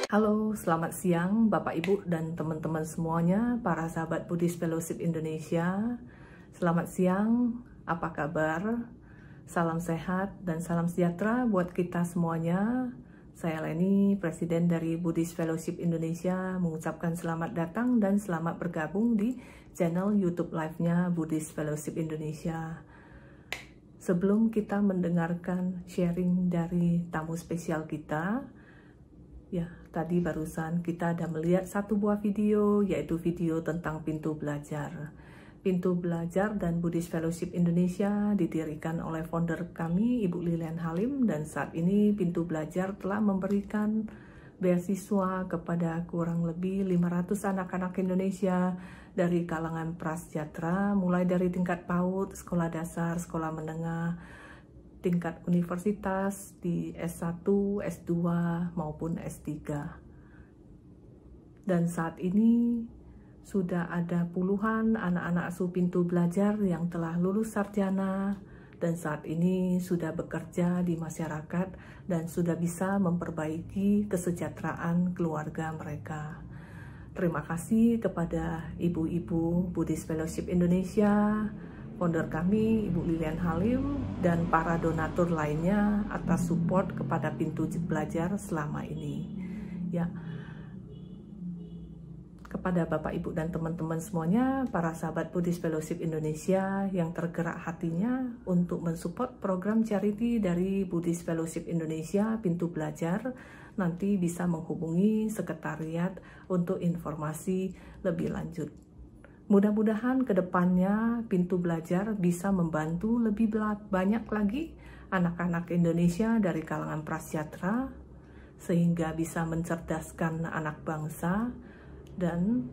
Halo, selamat siang Bapak Ibu dan teman-teman semuanya, para sahabat Buddhist Fellowship Indonesia. Selamat siang, apa kabar? Salam sehat dan salam sejahtera buat kita semuanya. Saya Leni, Presiden dari Buddhist Fellowship Indonesia, mengucapkan selamat datang dan selamat bergabung di channel YouTube Live-nya Buddhist Fellowship Indonesia. Sebelum kita mendengarkan sharing dari tamu spesial kita, ya, tadi barusan kita ada melihat satu buah video, yaitu video tentang pintu belajar. Pintu belajar dan Buddhist Fellowship Indonesia didirikan oleh founder kami, Ibu Lilian Halim, dan saat ini pintu belajar telah memberikan beasiswa kepada kurang lebih 500 anak-anak Indonesia dari kalangan prasejahtera, mulai dari tingkat PAUD, sekolah dasar, sekolah menengah, tingkat universitas di S1, S2, maupun S3. Dan saat ini sudah ada puluhan anak-anak asuh pintu belajar yang telah lulus sarjana dan saat ini sudah bekerja di masyarakat dan sudah bisa memperbaiki kesejahteraan keluarga mereka. Terima kasih kepada ibu-ibu Buddhist Fellowship Indonesia, founder kami, Ibu Lilian Halim, dan para donatur lainnya atas support kepada pintu belajar selama ini. Ya, kepada Bapak, Ibu, dan teman-teman semuanya, para sahabat Buddhist Fellowship Indonesia yang tergerak hatinya untuk mensupport program charity dari Buddhist Fellowship Indonesia, Pintu Belajar, nanti bisa menghubungi sekretariat untuk informasi lebih lanjut. Mudah-mudahan ke depannya pintu belajar bisa membantu lebih banyak lagi anak-anak Indonesia dari kalangan prasejahtera sehingga bisa mencerdaskan anak bangsa, dan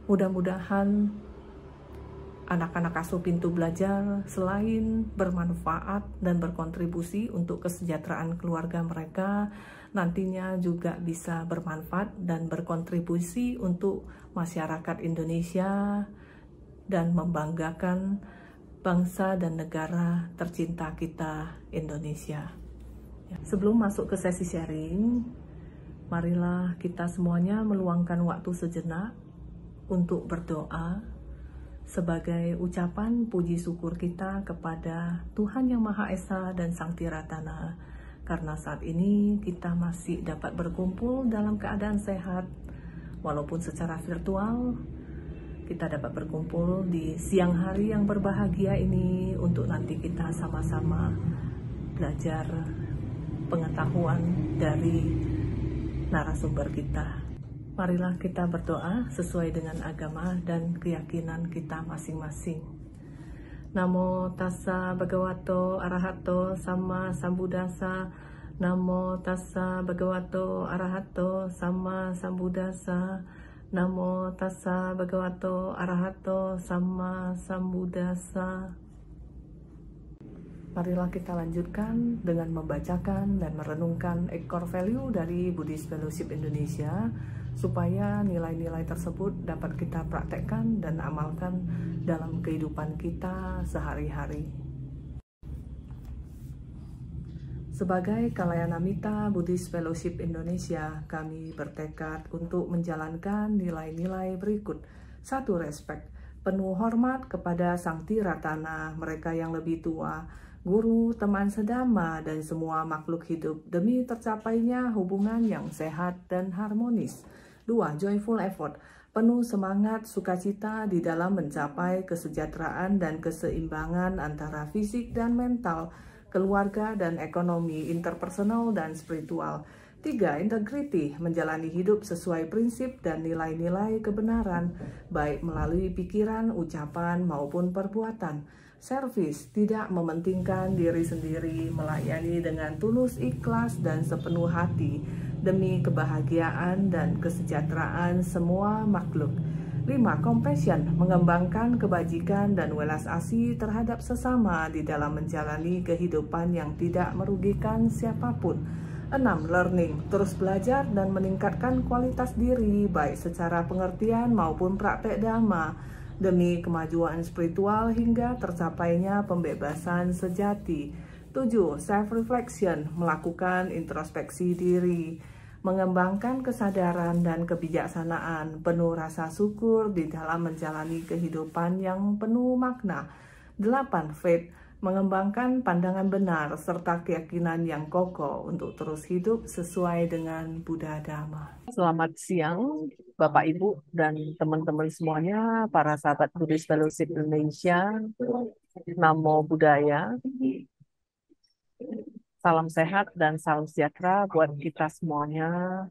mudah-mudahan anak-anak asuh pintu belajar selain bermanfaat dan berkontribusi untuk kesejahteraan keluarga mereka, nantinya juga bisa bermanfaat dan berkontribusi untuk masyarakat Indonesia dan membanggakan bangsa dan negara tercinta kita, Indonesia. Sebelum masuk ke sesi sharing, marilah kita semuanya meluangkan waktu sejenak untuk berdoa sebagai ucapan puji syukur kita kepada Tuhan Yang Maha Esa dan Sang Tiratana, karena saat ini kita masih dapat berkumpul dalam keadaan sehat, walaupun secara virtual. Kita dapat berkumpul di siang hari yang berbahagia ini untuk nanti kita sama-sama belajar pengetahuan dari narasumber kita. Marilah kita berdoa sesuai dengan agama dan keyakinan kita masing-masing. Namo tassa bhagavato arahato sama sambuddhassa. Namo tassa bhagavato arahato sama sambuddhassa. Namo tassa bhagavato arahato sama sambuddhassa. Marilah kita lanjutkan dengan membacakan dan merenungkan core value dari Buddhist Fellowship Indonesia, supaya nilai-nilai tersebut dapat kita praktekkan dan amalkan dalam kehidupan kita sehari-hari. Sebagai Kalayanamita Buddhist Fellowship Indonesia, kami bertekad untuk menjalankan nilai-nilai berikut. 1. Respek, penuh hormat kepada Sang Tiratana, mereka yang lebih tua, guru, teman sedama, dan semua makhluk hidup demi tercapainya hubungan yang sehat dan harmonis. 2. Joyful effort, penuh semangat sukacita di dalam mencapai kesejahteraan dan keseimbangan antara fisik dan mental, keluarga dan ekonomi, interpersonal dan spiritual. 3. Integrity, menjalani hidup sesuai prinsip dan nilai-nilai kebenaran, baik melalui pikiran, ucapan, maupun perbuatan. Service, tidak mementingkan diri sendiri, melayani dengan tulus ikhlas dan sepenuh hati, demi kebahagiaan dan kesejahteraan semua makhluk. 5. Compassion, mengembangkan kebajikan dan welas asih terhadap sesama di dalam menjalani kehidupan yang tidak merugikan siapapun. 6. Learning, terus belajar dan meningkatkan kualitas diri, baik secara pengertian maupun praktek dhamma, demi kemajuan spiritual hingga tercapainya pembebasan sejati. 7. Self-reflection, melakukan introspeksi diri. mengembangkan kesadaran dan kebijaksanaan, penuh rasa syukur di dalam menjalani kehidupan yang penuh makna. 8. Faith, mengembangkan pandangan benar serta keyakinan yang kokoh untuk terus hidup sesuai dengan Buddha Dharma. Selamat siang, Bapak Ibu dan teman-teman semuanya, para sahabat Buddhist Fellowship Indonesia. Namo Buddhaya. Salam sehat dan salam sejahtera buat kita semuanya.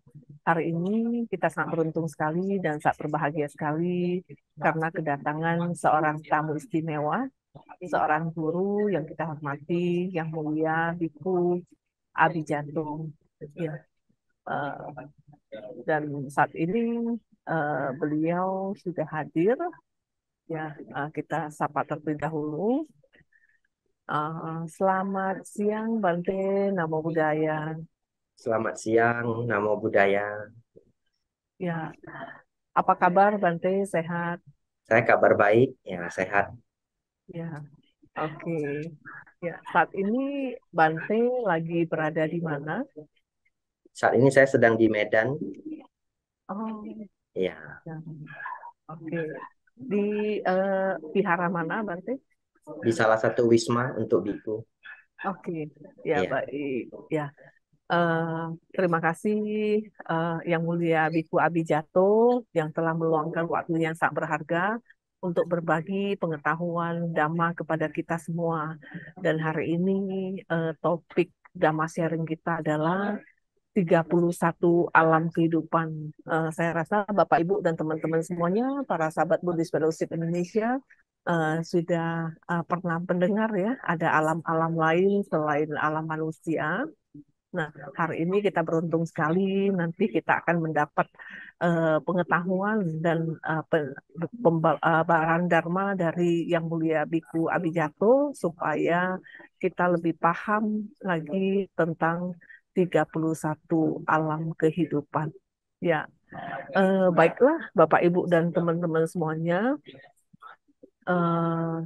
Hari ini kita sangat beruntung sekali dan sangat berbahagia sekali karena kedatangan seorang tamu istimewa, seorang guru yang kita hormati, yang mulia, Biku Abhijanto. Ya, dan saat ini beliau sudah hadir. Ya, kita sapa terlebih dahulu. Selamat siang, Bante. Namo Buddhaya. Selamat siang, Namo Buddhaya. Ya, apa kabar, Bante? Sehat? Saya kabar baik, ya sehat. Ya, oke. Ya, saat ini Bante lagi berada di mana? Saat ini saya sedang di Medan. Oh, Ya, ya. Oke. Di vihara mana, Bante? di salah satu wisma untuk biku. Oke, ya Ya, baik. Ya, terima kasih Yang Mulia Biku Abhijato yang telah meluangkan waktu yang sangat berharga untuk berbagi pengetahuan Dhamma kepada kita semua. Dan hari ini topik Dhamma sharing kita adalah 31 alam kehidupan. Saya rasa Bapak Ibu dan teman-teman semuanya, para sahabat Buddhist Fellowship Indonesia, sudah pernah mendengar ya, ada alam-alam lain selain alam manusia. Nah, hari ini kita beruntung sekali, nanti kita akan mendapat pengetahuan dan pembaharan Dharma dari Yang Mulia Biku Abhijato, supaya kita lebih paham lagi tentang 31 alam kehidupan. Ya, baiklah Bapak Ibu dan teman-teman semuanya, eh,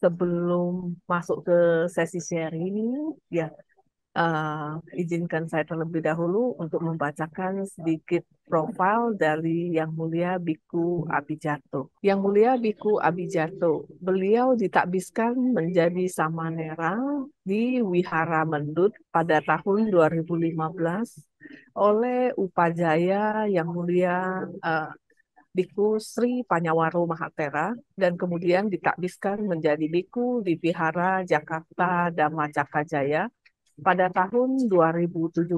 sebelum masuk ke sesi sharing, ya, izinkan saya terlebih dahulu untuk membacakan sedikit profil dari Yang Mulia Biku Abhijato. Yang Mulia Biku Abhijato, beliau ditakbiskan menjadi samanera di Wihara Mendut pada tahun 2015 oleh Upajaya Yang Mulia Biku Sri Panyawaro Mahatera, dan kemudian ditakbiskan menjadi biku di Vihara Jakarta Dhamma Cakajaya pada tahun 2017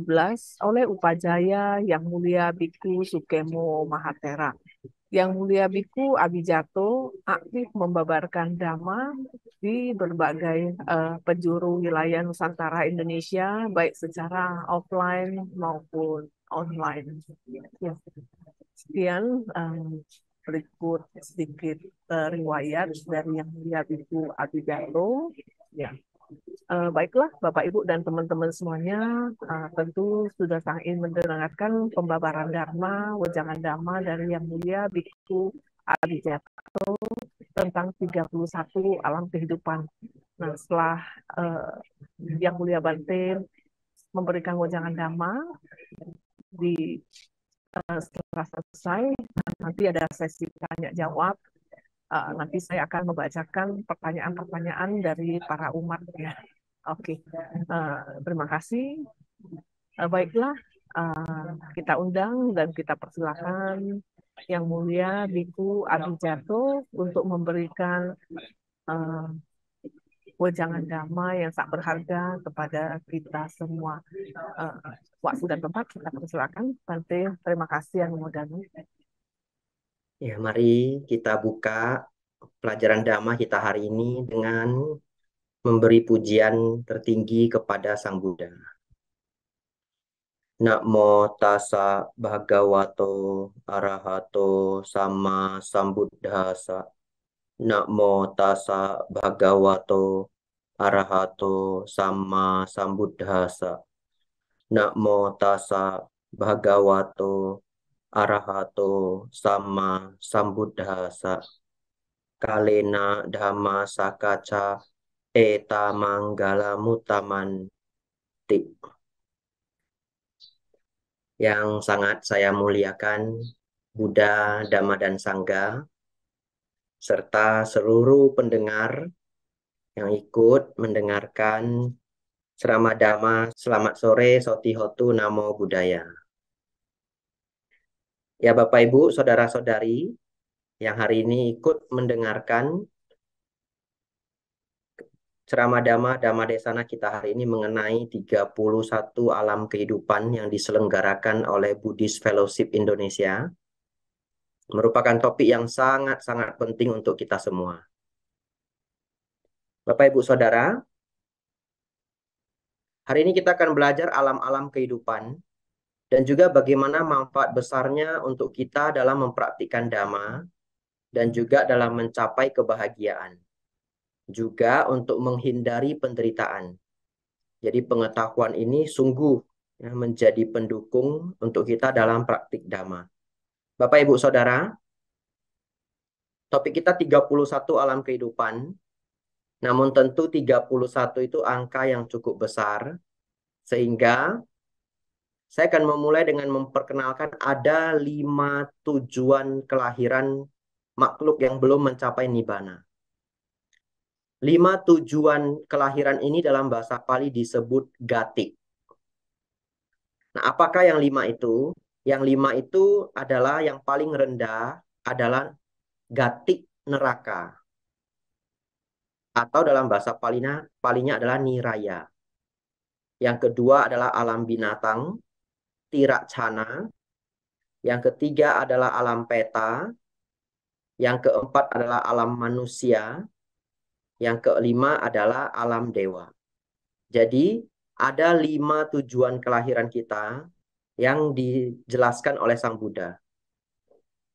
oleh Upajaya Yang Mulia Biku Sukemo Mahatera. Yang Mulia Biku Abhijato aktif membabarkan Dhamma di berbagai penjuru wilayah Nusantara Indonesia, baik secara offline maupun online. Ya. Sekian berikut sedikit riwayat dari Yang Mulia Biku Abhijato. Ya. Baiklah, Bapak, Ibu, dan teman-teman semuanya, tentu sudah sangat ingin mendengarkan pembabaran Dharma, wejangan Dhamma dari Yang Mulia Biku Abhijato tentang 31 alam kehidupan. Nah, setelah Yang Mulia Bante memberikan wejangan Dhamma, setelah selesai, nanti ada sesi tanya-jawab. Nanti saya akan membacakan pertanyaan-pertanyaan dari para umat ya. Oke, terima kasih. Baiklah, kita undang dan kita persilakan Yang Mulia Biku Abhijato untuk memberikan wejangan Dhamma yang sangat berharga kepada kita semua. Waktu dan tempat kita persilakan. Bante, terima kasih yang Anumodana. ya mari kita buka pelajaran Dhamma kita hari ini dengan memberi pujian tertinggi kepada Sang Buddha. Namo tassa bhagavato arahato sama sambuddhassa. Namo tassa bhagavato arahato sama sambuddhassa. Namo tassa bhagavato arahato sama sambuddhassa. Kalena dhamma sakaca eta manggala mutamanti. yang sangat saya muliakan, Buddha, Dhamma, dan Sangha, serta seluruh pendengar yang ikut mendengarkan ceramah Dhamma. Selamat sore, Sotihotu, Namo Buddhaya. Ya Bapak Ibu, Saudara-saudari yang hari ini ikut mendengarkan ceramah Dhamma Desana kita hari ini mengenai 31 alam kehidupan yang diselenggarakan oleh Buddhist Fellowship Indonesia, merupakan topik yang sangat-sangat penting untuk kita semua. Bapak Ibu Saudara, hari ini kita akan belajar alam-alam kehidupan dan juga bagaimana manfaat besarnya untuk kita dalam mempraktikkan Dhamma dan juga dalam mencapai kebahagiaan. Juga untuk menghindari penderitaan. Jadi pengetahuan ini sungguh menjadi pendukung untuk kita dalam praktik Dhamma. Bapak Ibu Saudara, topik kita 31 alam kehidupan. Namun tentu 31 itu angka yang cukup besar. Sehingga saya akan memulai dengan memperkenalkan ada 5 tujuan kelahiran makhluk yang belum mencapai Nibbana. 5 tujuan kelahiran ini dalam bahasa Pali disebut gati. Nah, apakah yang 5 itu? Yang 5 itu adalah yang paling rendah adalah gati neraka. Atau dalam bahasa Palinya adalah niraya. Yang kedua adalah alam binatang, tiracana. Yang ketiga adalah alam peta. Yang keempat adalah alam manusia. Yang kelima adalah alam dewa. Jadi ada 5 tujuan kelahiran kita yang dijelaskan oleh Sang Buddha.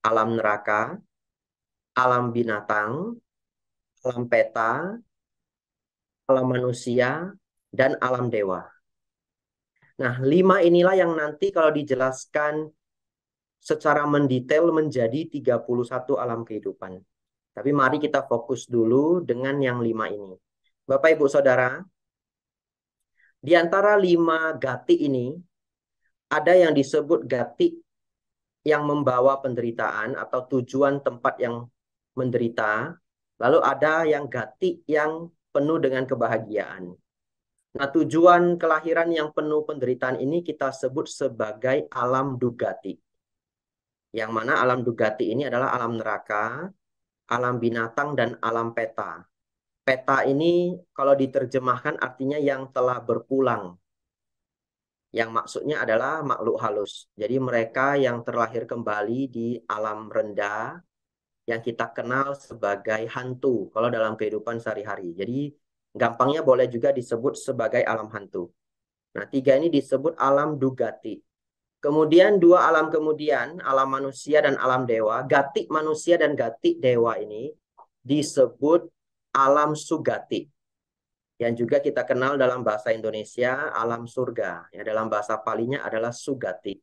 Alam neraka, alam binatang, alam peta, alam manusia, dan alam dewa. Nah, 5 inilah yang nanti kalau dijelaskan secara mendetail menjadi 31 alam kehidupan. Tapi mari kita fokus dulu dengan yang 5 ini. Bapak, Ibu, Saudara, di antara 5 gati ini, ada yang disebut gati yang membawa penderitaan atau tujuan tempat yang menderita. Lalu ada yang gati yang penuh dengan kebahagiaan. Nah, tujuan kelahiran yang penuh penderitaan ini kita sebut sebagai alam dugati. Yang mana alam dugati ini adalah alam neraka, alam binatang, dan alam peta. Peta ini kalau diterjemahkan artinya yang telah berpulang. Yang maksudnya adalah makhluk halus. Jadi mereka yang terlahir kembali di alam rendah yang kita kenal sebagai hantu kalau dalam kehidupan sehari-hari. Jadi gampangnya boleh juga disebut sebagai alam hantu. Nah, 3 ini disebut alam dugati. Kemudian 2 alam kemudian, alam manusia dan alam dewa. Gati manusia dan gati dewa ini disebut alam sugati. Yang juga kita kenal dalam bahasa Indonesia alam surga. Ya, dalam bahasa Palinya adalah sugati.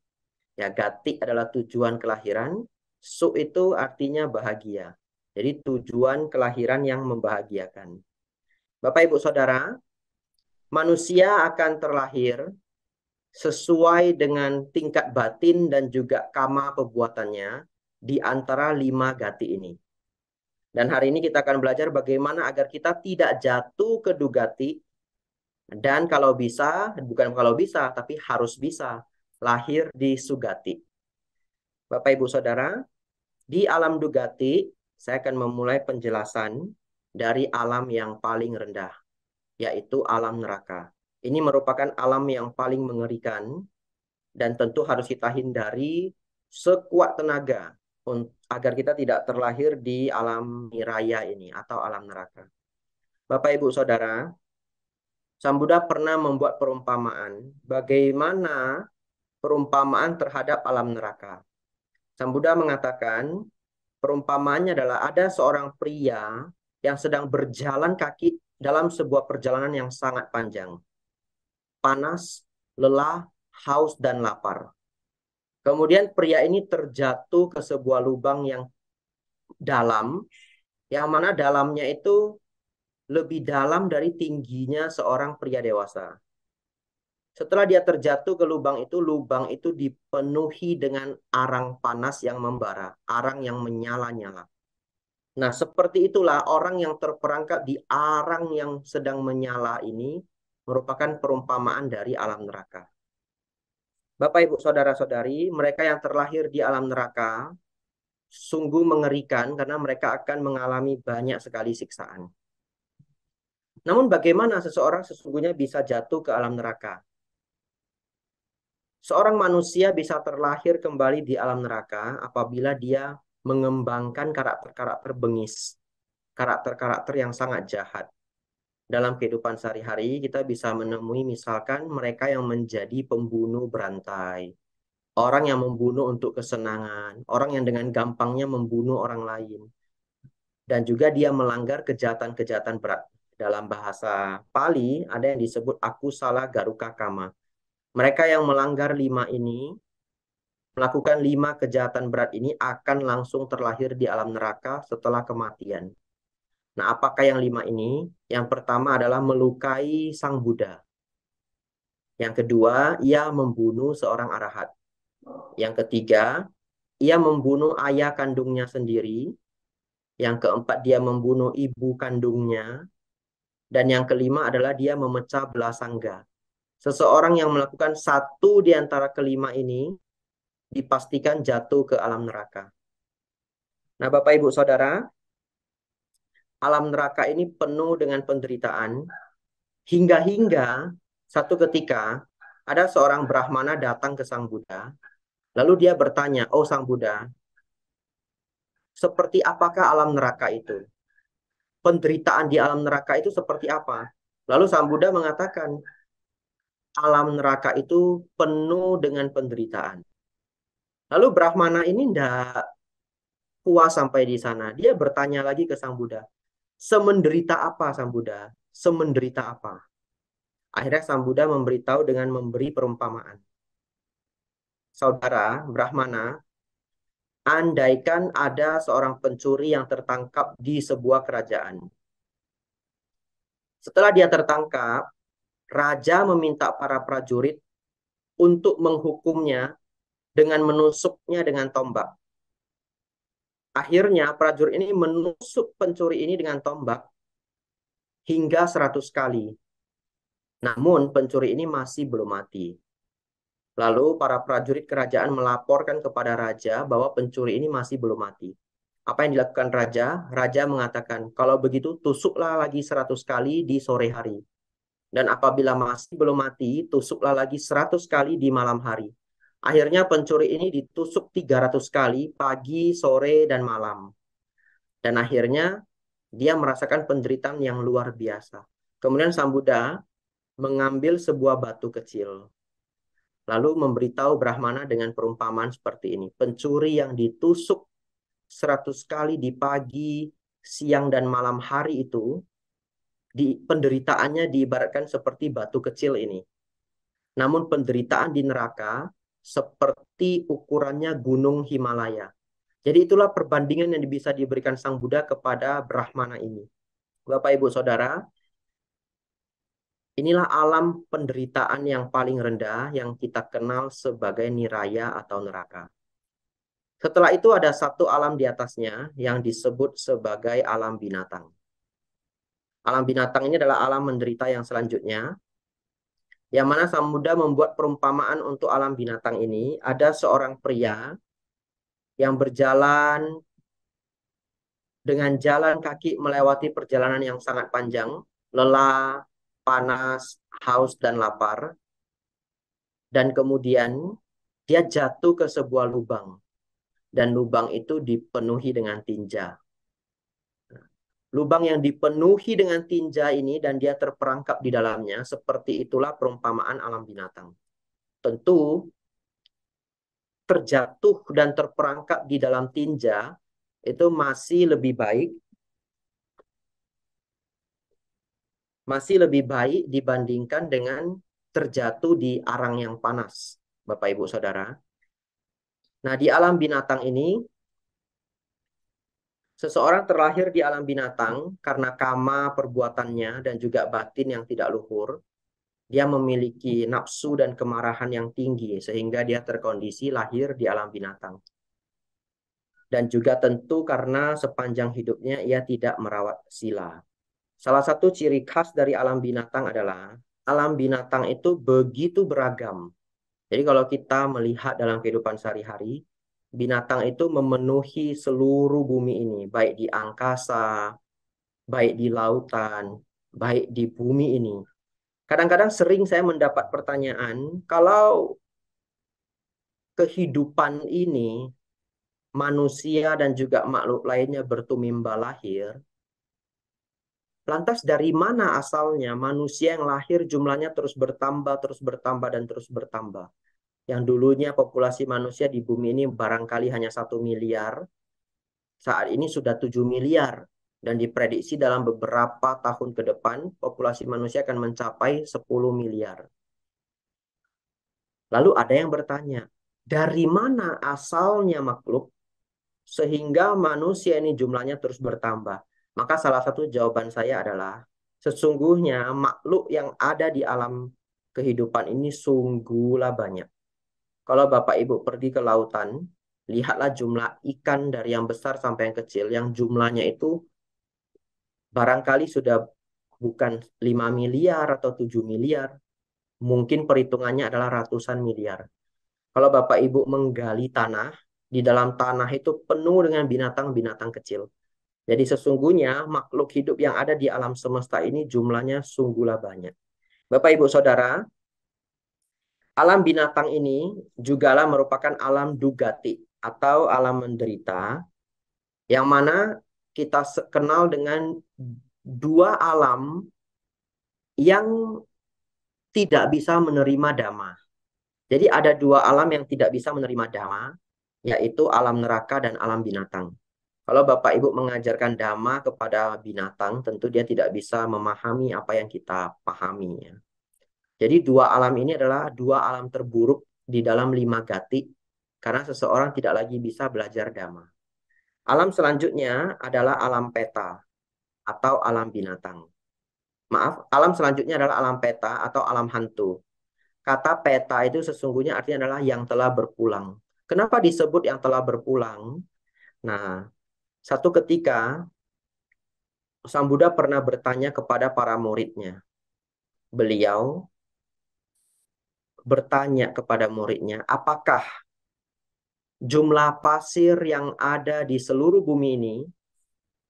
Ya, gati adalah tujuan kelahiran. Su itu artinya bahagia. Jadi tujuan kelahiran yang membahagiakan. Bapak Ibu Saudara, manusia akan terlahir sesuai dengan tingkat batin dan juga kama perbuatannya di antara 5 gati ini. Dan hari ini kita akan belajar bagaimana agar kita tidak jatuh ke dugati dan kalau bisa, bukan kalau bisa, tapi harus bisa lahir di sugati. Bapak Ibu Saudara, di alam dugati saya akan memulai penjelasan dari alam yang paling rendah, yaitu alam neraka. Ini merupakan alam yang paling mengerikan dan tentu harus kita hindari sekuat tenaga agar kita tidak terlahir di alam niraya ini atau alam neraka. Bapak Ibu Saudara, Sang Buddha pernah membuat perumpamaan bagaimana perumpamaan terhadap alam neraka. Sang Buddha mengatakan perumpamaannya adalah ada seorang pria yang sedang berjalan kaki dalam sebuah perjalanan yang sangat panjang. Panas, lelah, haus, dan lapar. Kemudian pria ini terjatuh ke sebuah lubang yang dalam, yang mana dalamnya itu lebih dalam dari tingginya seorang pria dewasa. Setelah dia terjatuh ke lubang itu dipenuhi dengan arang panas yang membara, arang yang menyala-nyala. Nah, seperti itulah orang yang terperangkap di arang yang sedang menyala ini merupakan perumpamaan dari alam neraka. Bapak, Ibu, Saudara-saudari, mereka yang terlahir di alam neraka sungguh mengerikan karena mereka akan mengalami banyak sekali siksaan. Namun bagaimana seseorang sesungguhnya bisa jatuh ke alam neraka? Seorang manusia bisa terlahir kembali di alam neraka apabila dia mengembangkan karakter-karakter bengis, karakter-karakter yang sangat jahat. Dalam kehidupan sehari-hari, kita bisa menemui misalkan mereka yang menjadi pembunuh berantai, orang yang membunuh untuk kesenangan, orang yang dengan gampangnya membunuh orang lain, dan juga dia melanggar kejahatan-kejahatan berat. Dalam bahasa Pali, ada yang disebut akusala garuka kama. Mereka yang melanggar 5 ini, melakukan 5 kejahatan berat ini akan langsung terlahir di alam neraka setelah kematian. Nah, apakah yang 5 ini? Yang pertama adalah melukai Sang Buddha. Yang kedua, ia membunuh seorang arahat. Yang ketiga, ia membunuh ayah kandungnya sendiri. Yang keempat, dia membunuh ibu kandungnya. Dan yang kelima adalah dia memecah belah sangga. Seseorang yang melakukan satu di antara kelima ini dipastikan jatuh ke alam neraka. Nah, Bapak, Ibu, Saudara, alam neraka ini penuh dengan penderitaan. Hingga satu ketika ada seorang Brahmana datang ke Sang Buddha. Lalu dia bertanya, "Oh Sang Buddha, seperti apakah alam neraka itu? Penderitaan di alam neraka itu seperti apa?" Lalu Sang Buddha mengatakan, alam neraka itu penuh dengan penderitaan. Lalu Brahmana ini tidak puas sampai di sana. Dia bertanya lagi ke Sang Buddha, semenderita apa Sang Buddha? Semenderita apa? Akhirnya Sang Buddha memberitahu dengan memberi perumpamaan. Saudara Brahmana, andaikan ada seorang pencuri yang tertangkap di sebuah kerajaan. Setelah dia tertangkap, raja meminta para prajurit untuk menghukumnya dengan menusuknya dengan tombak. Akhirnya prajurit ini menusuk pencuri ini dengan tombak hingga 100 kali. Namun pencuri ini masih belum mati. Lalu para prajurit kerajaan melaporkan kepada raja bahwa pencuri ini masih belum mati. Apa yang dilakukan raja? Raja mengatakan, kalau begitu tusuklah lagi 100 kali di sore hari. Dan apabila masih belum mati, tusuklah lagi 100 kali di malam hari. Akhirnya pencuri ini ditusuk 300 kali pagi, sore, dan malam. Dan akhirnya dia merasakan penderitaan yang luar biasa. Kemudian Sang Buddha mengambil sebuah batu kecil. Lalu memberitahu Brahmana dengan perumpamaan seperti ini. Pencuri yang ditusuk 100 kali di pagi, siang, dan malam hari itu, penderitaannya diibaratkan seperti batu kecil ini. Namun penderitaan di neraka seperti ukurannya gunung Himalaya. Jadi itulah perbandingan yang bisa diberikan Sang Buddha kepada Brahmana ini. Bapak, Ibu, Saudara, inilah alam penderitaan yang paling rendah yang kita kenal sebagai niraya atau neraka. Setelah itu ada satu alam di atasnya yang disebut sebagai alam binatang. Alam binatang ini adalah alam menderita yang selanjutnya, yang mana Sang Buddha membuat perumpamaan untuk alam binatang ini. Ada seorang pria yang berjalan dengan jalan kaki melewati perjalanan yang sangat panjang, lelah, panas, haus, dan lapar. Dan kemudian dia jatuh ke sebuah lubang. Dan lubang itu dipenuhi dengan tinja. Lubang yang dipenuhi dengan tinja ini dan dia terperangkap di dalamnya, seperti itulah perumpamaan alam binatang. Tentu terjatuh dan terperangkap di dalam tinja itu masih lebih baik dibandingkan dengan terjatuh di arang yang panas, Bapak Ibu Saudara. Nah, di alam binatang ini seseorang terlahir di alam binatang karena kama perbuatannya dan juga batin yang tidak luhur. dia memiliki nafsu dan kemarahan yang tinggi sehingga dia terkondisi lahir di alam binatang. Dan juga tentu karena sepanjang hidupnya ia tidak merawat sila. Salah satu ciri khas dari alam binatang adalah alam binatang itu begitu beragam. Jadi kalau kita melihat dalam kehidupan sehari-hari, binatang itu memenuhi seluruh bumi ini, baik di angkasa, baik di lautan, baik di bumi ini. Kadang-kadang sering saya mendapat pertanyaan, kalau kehidupan ini, manusia dan juga makhluk lainnya bertumimba lahir, lantas dari mana asalnya manusia yang lahir jumlahnya terus bertambah, dan terus bertambah? Yang dulunya populasi manusia di bumi ini barangkali hanya 1 miliar, saat ini sudah 7 miliar. Dan diprediksi dalam beberapa tahun ke depan, populasi manusia akan mencapai 10 miliar. Lalu ada yang bertanya, dari mana asalnya makhluk sehingga manusia ini jumlahnya terus bertambah? Maka salah satu jawaban saya adalah, sesungguhnya makhluk yang ada di alam kehidupan ini sungguhlah banyak. Kalau Bapak Ibu pergi ke lautan, lihatlah jumlah ikan dari yang besar sampai yang kecil, yang jumlahnya itu barangkali sudah bukan 5 miliar atau 7 miliar, mungkin perhitungannya adalah ratusan miliar. Kalau Bapak Ibu menggali tanah, di dalam tanah itu penuh dengan binatang-binatang kecil. Jadi sesungguhnya makhluk hidup yang ada di alam semesta ini jumlahnya sungguhlah banyak. Bapak Ibu Saudara, alam binatang ini jugalah merupakan alam dugati atau alam menderita, yang mana kita kenal dengan dua alam yang tidak bisa menerima dhamma. Jadi ada dua alam yang tidak bisa menerima dhamma, yaitu alam neraka dan alam binatang. Kalau Bapak Ibu mengajarkan dhamma kepada binatang, tentu dia tidak bisa memahami apa yang kita pahami, ya. Jadi dua alam ini adalah dua alam terburuk di dalam 5 gati, karena seseorang tidak lagi bisa belajar dhamma. Alam selanjutnya adalah alam peta atau alam binatang. Maaf, alam selanjutnya adalah alam peta atau alam hantu. Kata peta itu sesungguhnya artinya adalah yang telah berpulang. Kenapa disebut yang telah berpulang? Nah, satu ketika Sang Buddha pernah bertanya kepada para muridnya. Beliau bertanya kepada muridnya, apakah jumlah pasir yang ada di seluruh bumi ini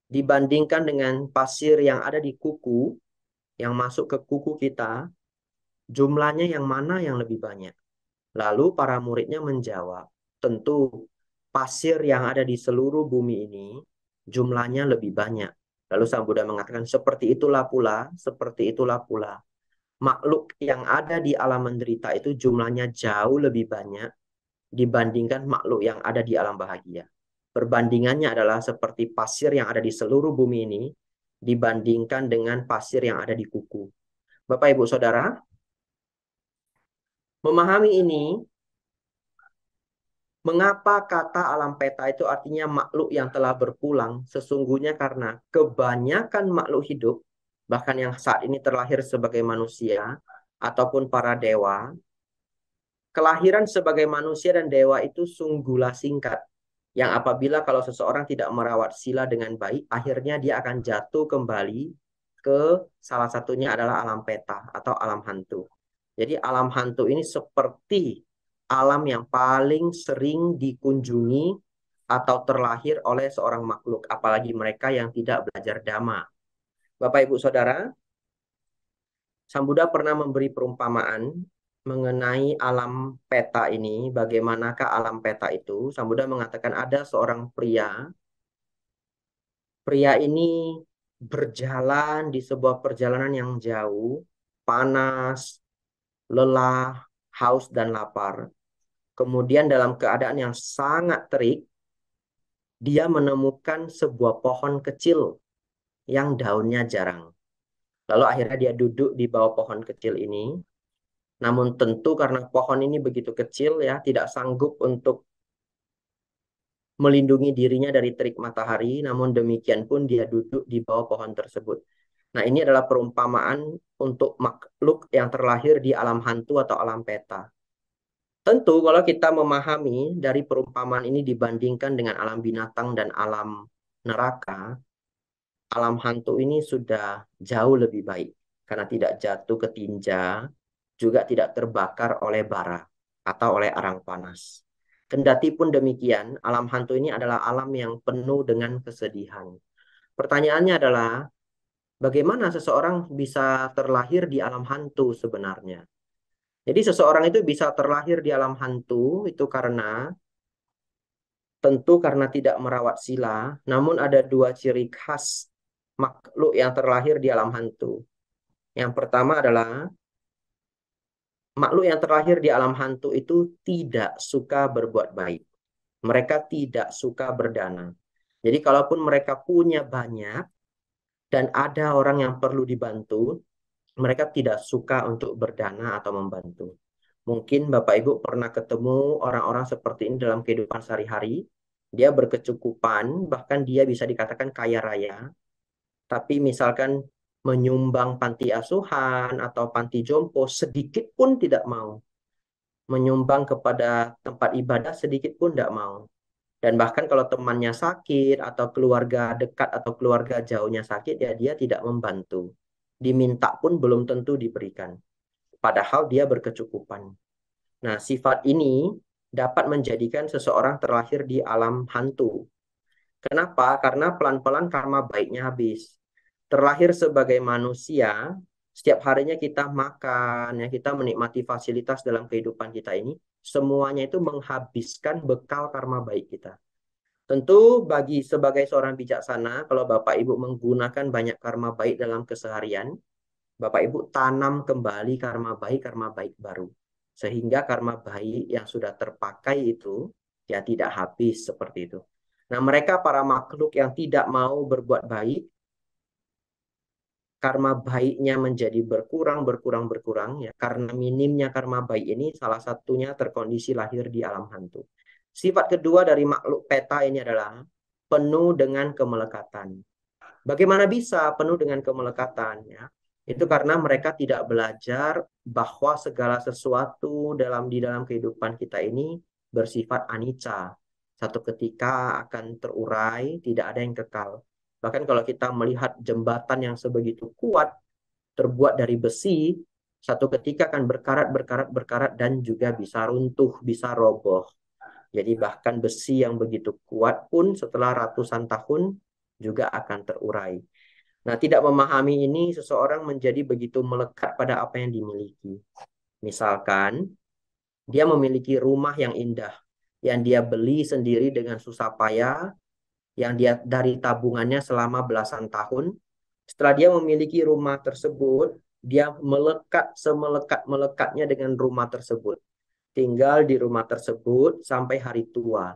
dibandingkan dengan pasir yang ada di kuku, yang masuk ke kuku kita, jumlahnya yang mana yang lebih banyak? Lalu para muridnya menjawab, tentu pasir yang ada di seluruh bumi ini jumlahnya lebih banyak. Lalu Sang Buddha mengatakan, seperti itulah pula. Makhluk yang ada di alam menderita itu jumlahnya jauh lebih banyak dibandingkan makhluk yang ada di alam bahagia. Perbandingannya adalah seperti pasir yang ada di seluruh bumi ini dibandingkan dengan pasir yang ada di kuku. Bapak, Ibu, Saudara, memahami ini, mengapa kata alam peta itu artinya makhluk yang telah berpulang? Sesungguhnya karena kebanyakan makhluk hidup, bahkan yang saat ini terlahir sebagai manusia, ataupun para dewa, kelahiran sebagai manusia dan dewa itu sungguhlah singkat. Yang apabila kalau seseorang tidak merawat sila dengan baik, akhirnya dia akan jatuh kembali ke salah satunya adalah alam peta atau alam hantu. Jadi alam hantu ini seperti alam yang paling sering dikunjungi atau terlahir oleh seorang makhluk, apalagi mereka yang tidak belajar dhamma. Bapak, Ibu, Saudara, Sang Buddha pernah memberi perumpamaan mengenai alam peta ini. Bagaimanakah alam peta itu? Sang Buddha mengatakan ada seorang pria. Pria ini berjalan di sebuah perjalanan yang jauh, panas, lelah, haus, dan lapar. Kemudian dalam keadaan yang sangat terik, dia menemukan sebuah pohon kecil yang daunnya jarang. Lalu akhirnya dia duduk di bawah pohon kecil ini. Namun tentu karena pohon ini begitu kecil, ya, tidak sanggup untuk melindungi dirinya dari terik matahari. Namun demikian pun dia duduk di bawah pohon tersebut. Nah, ini adalah perumpamaan untuk makhluk yang terlahir di alam hantu atau alam peta. Tentu kalau kita memahami dari perumpamaan ini dibandingkan dengan alam binatang dan alam neraka, alam hantu ini sudah jauh lebih baik karena tidak jatuh ke tinja, juga tidak terbakar oleh bara atau oleh arang panas. Kendati pun demikian, alam hantu ini adalah alam yang penuh dengan kesedihan. Pertanyaannya adalah, bagaimana seseorang bisa terlahir di alam hantu sebenarnya? Jadi seseorang itu bisa terlahir di alam hantu itu tentu karena tidak merawat sila, namun ada dua ciri khas makhluk yang terlahir di alam hantu. Yang pertama adalah makhluk yang terlahir di alam hantu itu tidak suka berbuat baik. Mereka tidak suka berdana. Jadi kalaupun mereka punya banyak dan ada orang yang perlu dibantu, mereka tidak suka untuk berdana atau membantu. Mungkin Bapak Ibu pernah ketemu orang-orang seperti ini dalam kehidupan sehari-hari. Dia berkecukupan, bahkan dia bisa dikatakan kaya raya. Tapi misalkan menyumbang panti asuhan atau panti jompo sedikit pun tidak mau. Menyumbang kepada tempat ibadah sedikit pun tidak mau. Dan bahkan kalau temannya sakit atau keluarga dekat atau keluarga jauhnya sakit, ya dia tidak membantu. Diminta pun belum tentu diberikan. Padahal dia berkecukupan. Nah, sifat ini dapat menjadikan seseorang terlahir di alam hantu. Kenapa? Karena pelan-pelan karma baiknya habis. Terlahir sebagai manusia, setiap harinya kita makan, ya kita menikmati fasilitas dalam kehidupan kita ini, semuanya itu menghabiskan bekal karma baik kita. Tentu bagi sebagai seorang bijaksana, kalau Bapak Ibu menggunakan banyak karma baik dalam keseharian, Bapak Ibu tanam kembali karma baik baru. Sehingga karma baik yang sudah terpakai itu ya tidak habis seperti itu. Nah, mereka para makhluk yang tidak mau berbuat baik, karma baiknya menjadi berkurang ya. Karena minimnya karma baik ini salah satunya terkondisi lahir di alam hantu. Sifat kedua dari makhluk peta ini adalah penuh dengan kemelekatan. Bagaimana bisa penuh dengan kemelekatan ya? Itu karena mereka tidak belajar bahwa segala sesuatu di dalam kehidupan kita ini bersifat anicca. Satu ketika akan terurai, tidak ada yang kekal. Bahkan kalau kita melihat jembatan yang sebegitu kuat, terbuat dari besi, satu ketika akan berkarat, dan juga bisa runtuh, bisa roboh. Jadi bahkan besi yang begitu kuat pun setelah ratusan tahun juga akan terurai. Nah, tidak memahami ini, seseorang menjadi begitu melekat pada apa yang dimiliki. Misalkan, dia memiliki rumah yang indah, yang dia beli sendiri dengan susah payah, yang dia dari tabungannya selama belasan tahun. Setelah dia memiliki rumah tersebut, dia melekat semelekat-melekatnya dengan rumah tersebut. Tinggal di rumah tersebut sampai hari tua.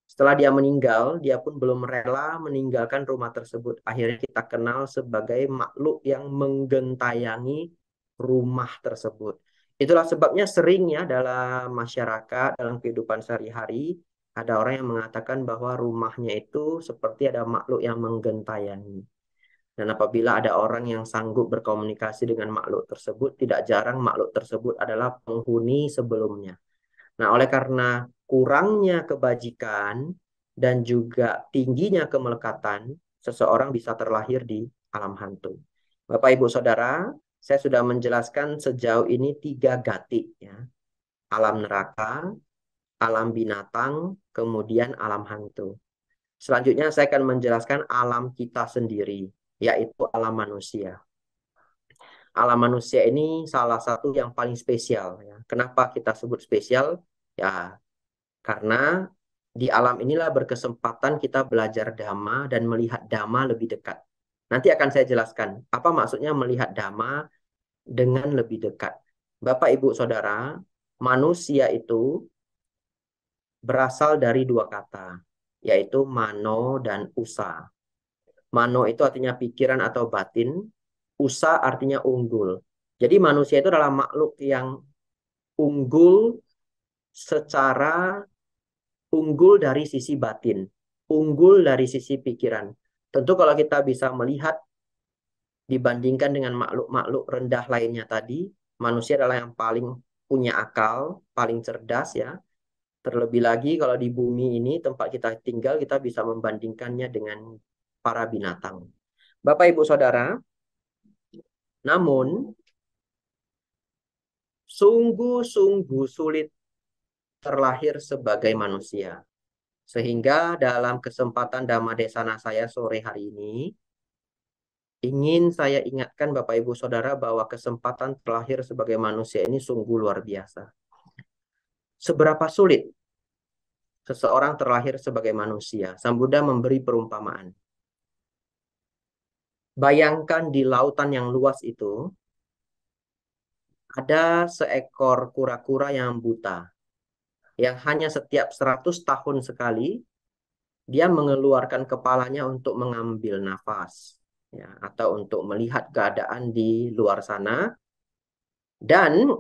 Setelah dia meninggal, dia pun belum rela meninggalkan rumah tersebut. Akhirnya kita kenal sebagai makhluk yang menggentayangi rumah tersebut. Itulah sebabnya seringnya dalam masyarakat, dalam kehidupan sehari-hari, ada orang yang mengatakan bahwa rumahnya itu seperti ada makhluk yang menggentayangi. Dan apabila ada orang yang sanggup berkomunikasi dengan makhluk tersebut, tidak jarang makhluk tersebut adalah penghuni sebelumnya. Nah, oleh karena kurangnya kebajikan dan juga tingginya kemelekatan, seseorang bisa terlahir di alam hantu. Bapak, Ibu, Saudara, saya sudah menjelaskan sejauh ini 3 gati, ya. Alam neraka, alam binatang, kemudian alam hantu. Selanjutnya saya akan menjelaskan alam kita sendiri, yaitu alam manusia. Alam manusia ini salah satu yang paling spesial, ya. Kenapa kita sebut spesial? Ya, karena di alam inilah berkesempatan kita belajar dhamma dan melihat dhamma lebih dekat. Nanti akan saya jelaskan apa maksudnya melihat dhamma dengan lebih dekat. Bapak, Ibu, Saudara, manusia itu berasal dari 2 kata, yaitu mano dan usa. Mano itu artinya pikiran atau batin, usa artinya unggul. Jadi manusia itu adalah makhluk yang unggul secara unggul dari sisi batin, unggul dari sisi pikiran. Tentu kalau kita bisa melihat Dibandingkan dengan makhluk-makhluk rendah lainnya tadi, manusia adalah yang paling punya akal, paling cerdas ya. Terlebih lagi kalau di bumi ini tempat kita tinggal, kita bisa membandingkannya dengan para binatang. Bapak, Ibu, Saudara, namun sungguh-sungguh sulit terlahir sebagai manusia. Sehingga dalam kesempatan Dhammadesana saya sore hari ini, ingin saya ingatkan Bapak Ibu Saudara bahwa kesempatan terlahir sebagai manusia ini sungguh luar biasa. Seberapa sulit seseorang terlahir sebagai manusia? Sang Buddha memberi perumpamaan. Bayangkan di lautan yang luas itu, ada seekor kura-kura yang buta, yang hanya setiap 100 tahun sekali, dia mengeluarkan kepalanya untuk mengambil nafas, ya, atau untuk melihat keadaan di luar sana. Dan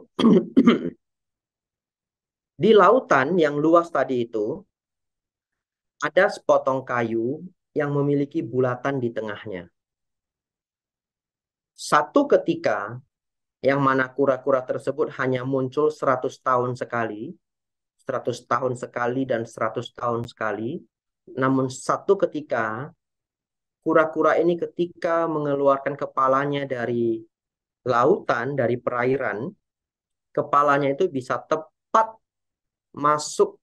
di lautan yang luas tadi itu, ada sepotong kayu yang memiliki bulatan di tengahnya. Satu ketika, yang mana kura-kura tersebut hanya muncul 100 tahun sekali, 100 tahun sekali dan 100 tahun sekali. Namun satu ketika, kura-kura ini ketika mengeluarkan kepalanya dari lautan, dari perairan, kepalanya itu bisa tepat masuk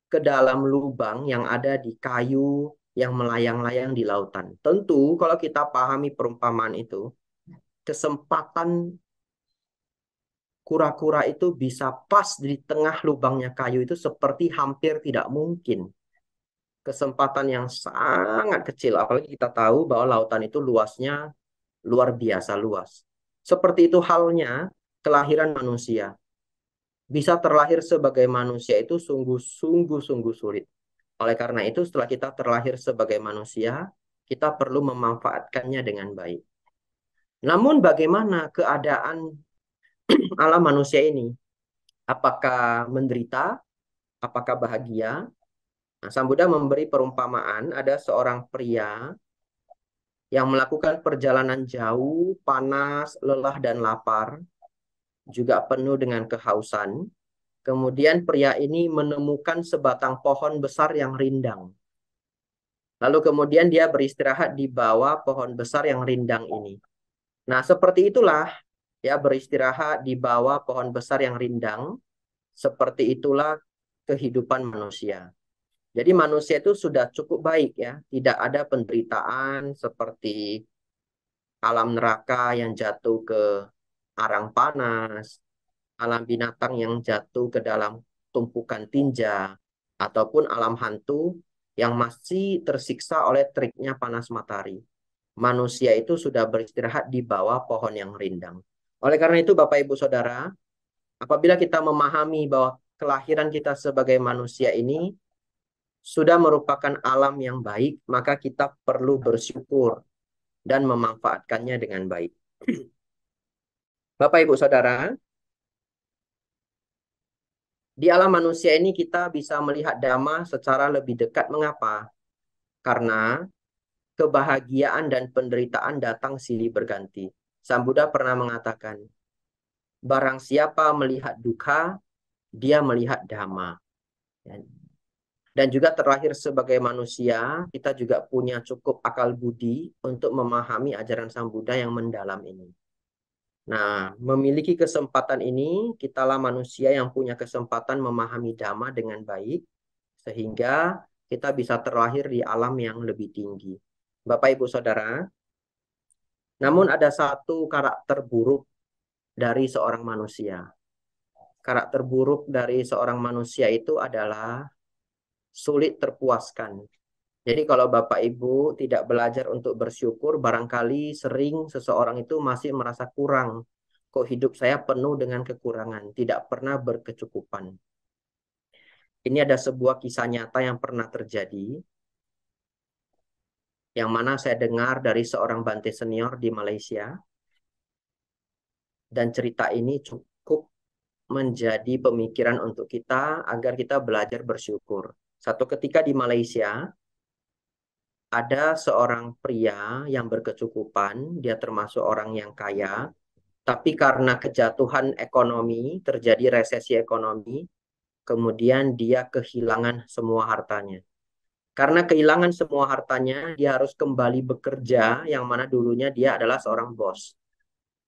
ke dalam lubang yang ada di kayu yang melayang-layang di lautan. Tentu kalau kita pahami perumpamaan itu, kesempatan kura-kura itu bisa pas di tengah lubangnya kayu itu seperti hampir tidak mungkin. Kesempatan yang sangat kecil, apalagi kita tahu bahwa lautan itu luasnya luar biasa luas. Seperti itu halnya kelahiran manusia. Bisa terlahir sebagai manusia itu sungguh sulit. Oleh karena itu, setelah kita terlahir sebagai manusia, kita perlu memanfaatkannya dengan baik. Namun bagaimana keadaan alam manusia ini? Apakah menderita? Apakah bahagia? Nah, Sang Buddha memberi perumpamaan, ada seorang pria yang melakukan perjalanan jauh, panas, lelah, dan lapar, juga penuh dengan kehausan. Kemudian pria ini menemukan sebatang pohon besar yang rindang. Lalu kemudian dia beristirahat di bawah pohon besar yang rindang ini. Nah, seperti itulah ya, beristirahat di bawah pohon besar yang rindang. Seperti itulah kehidupan manusia. Jadi manusia itu sudah cukup baik ya, tidak ada penderitaan seperti alam neraka yang jatuh ke arang panas, alam binatang yang jatuh ke dalam tumpukan tinja, ataupun alam hantu yang masih tersiksa oleh teriknya panas matahari. Manusia itu sudah beristirahat di bawah pohon yang rindang. Oleh karena itu, Bapak Ibu Saudara, apabila kita memahami bahwa kelahiran kita sebagai manusia ini sudah merupakan alam yang baik, maka kita perlu bersyukur dan memanfaatkannya dengan baik. Bapak Ibu Saudara, di alam manusia ini kita bisa melihat Dhamma secara lebih dekat. Mengapa? Karena kebahagiaan dan penderitaan datang silih berganti. Sang Buddha pernah mengatakan, barang siapa melihat duka, dia melihat Dhamma. Dan juga terlahir sebagai manusia, kita juga punya cukup akal budi untuk memahami ajaran Sang Buddha yang mendalam ini. Nah, memiliki kesempatan ini, kitalah manusia yang punya kesempatan memahami Dhamma dengan baik, sehingga kita bisa terlahir di alam yang lebih tinggi. Bapak, Ibu, Saudara, namun ada satu karakter buruk dari seorang manusia. Karakter buruk dari seorang manusia itu adalah sulit terpuaskan. Jadi kalau Bapak Ibu tidak belajar untuk bersyukur, barangkali sering seseorang itu masih merasa kurang. Kok hidup saya penuh dengan kekurangan, tidak pernah berkecukupan. Ini ada sebuah kisah nyata yang pernah terjadi, yang mana saya dengar dari seorang Bante senior di Malaysia. Dan cerita ini cukup menjadi pemikiran untuk kita agar kita belajar bersyukur. Satu ketika di Malaysia, ada seorang pria yang berkecukupan, dia termasuk orang yang kaya, tapi karena kejatuhan ekonomi, terjadi resesi ekonomi, kemudian dia kehilangan semua hartanya. Karena kehilangan semua hartanya, dia harus kembali bekerja, yang mana dulunya dia adalah seorang bos.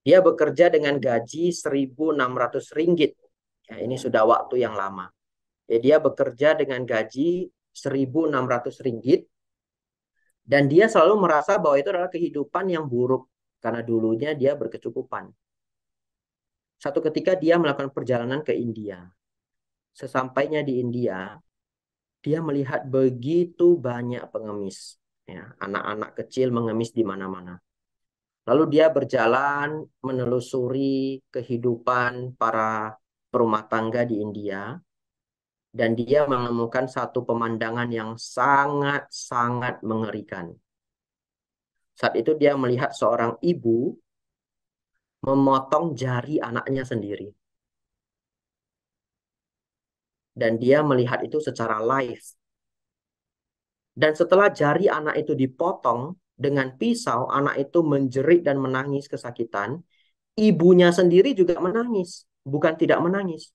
Dia bekerja dengan gaji 1.600 ringgit. Ya, ini sudah waktu yang lama. Ya, dia bekerja dengan gaji 1.600 ringgit, dan dia selalu merasa bahwa itu adalah kehidupan yang buruk, karena dulunya dia berkecukupan. Satu ketika dia melakukan perjalanan ke India. Sesampainya di India, dia melihat begitu banyak pengemis. Ya, anak-anak kecil mengemis di mana-mana. Lalu dia berjalan menelusuri kehidupan para perumah tangga di India. Dan dia menemukan satu pemandangan yang sangat-sangat mengerikan. Saat itu dia melihat seorang ibu memotong jari anaknya sendiri. Dan dia melihat itu secara live. Dan setelah jari anak itu dipotong dengan pisau, anak itu menjerit dan menangis kesakitan. Ibunya sendiri juga menangis, bukan tidak menangis.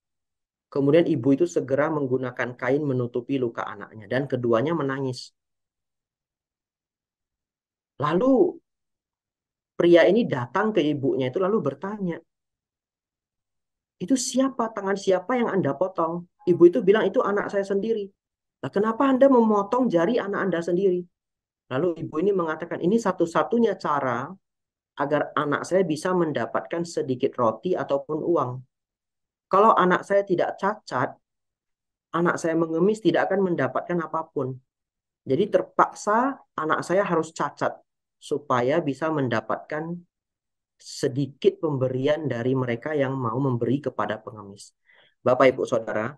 Kemudian ibu itu segera menggunakan kain menutupi luka anaknya, dan keduanya menangis. Lalu pria ini datang ke ibunya itu lalu bertanya, itu siapa, tangan siapa yang Anda potong? Ibu itu bilang, itu anak saya sendiri. Nah, kenapa Anda memotong jari anak Anda sendiri? Lalu ibu ini mengatakan, ini satu-satunya cara agar anak saya bisa mendapatkan sedikit roti ataupun uang. Kalau anak saya tidak cacat, anak saya mengemis tidak akan mendapatkan apapun. Jadi terpaksa anak saya harus cacat supaya bisa mendapatkan sedikit pemberian dari mereka yang mau memberi kepada pengemis. Bapak, Ibu, Saudara,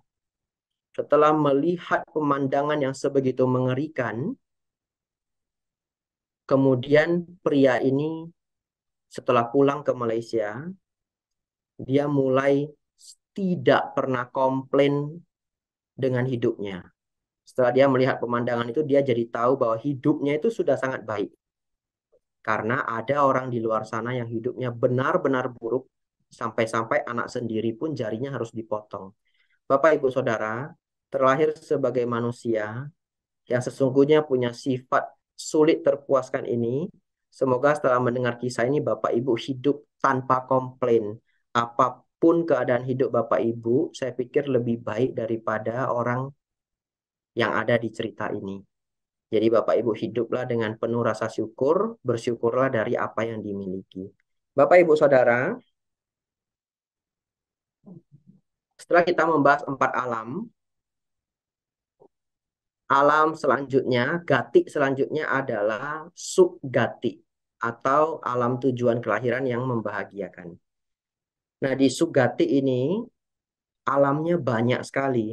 setelah melihat pemandangan yang sebegitu mengerikan, kemudian pria ini setelah pulang ke Malaysia, dia mulai tidak pernah komplain dengan hidupnya. Setelah dia melihat pemandangan itu, dia jadi tahu bahwa hidupnya itu sudah sangat baik. Karena ada orang di luar sana yang hidupnya benar-benar buruk, sampai-sampai anak sendiri pun jarinya harus dipotong. Bapak, Ibu, Saudara, terlahir sebagai manusia yang sesungguhnya punya sifat sulit terpuaskan ini. Semoga setelah mendengar kisah ini, Bapak Ibu hidup tanpa komplain. Apapun keadaan hidup Bapak Ibu, saya pikir lebih baik daripada orang yang ada di cerita ini. Jadi Bapak Ibu hiduplah dengan penuh rasa syukur, bersyukurlah dari apa yang dimiliki. Bapak Ibu Saudara, setelah kita membahas 4 alam, alam selanjutnya, gati selanjutnya adalah subgati atau alam tujuan kelahiran yang membahagiakan. Nah, di subgati ini alamnya banyak sekali,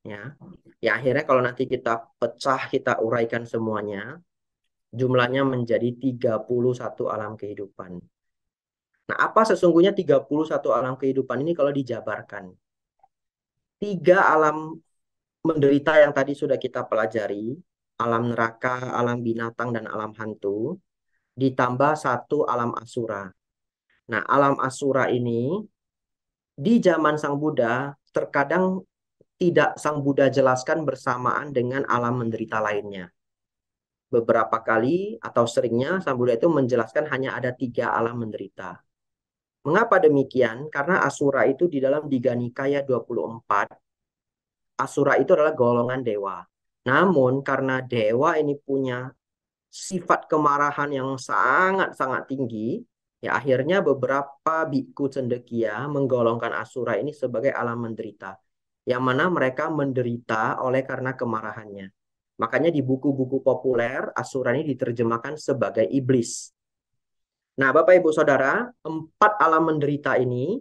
ya. Ya akhirnya kalau nanti kita pecah, kita uraikan semuanya, jumlahnya menjadi 31 alam kehidupan. Nah, apa sesungguhnya 31 alam kehidupan ini kalau dijabarkan? 3 alam menderita yang tadi sudah kita pelajari, alam neraka, alam binatang, dan alam hantu, ditambah 1 alam asura. Nah, alam asura ini di zaman Sang Buddha terkadang tidak Sang Buddha jelaskan bersamaan dengan alam menderita lainnya. Beberapa kali atau seringnya Sang Buddha itu menjelaskan hanya ada 3 alam menderita. Mengapa demikian? Karena asura itu di dalam Digha Nikaya 24, asura itu adalah golongan dewa. Namun karena dewa ini punya sifat kemarahan yang sangat-sangat tinggi, ya akhirnya beberapa biku cendekia menggolongkan asura ini sebagai alam menderita. Yang mana mereka menderita oleh karena kemarahannya. Makanya di buku-buku populer, asura ini diterjemahkan sebagai iblis. Nah, Bapak Ibu Saudara, 4 alam menderita ini,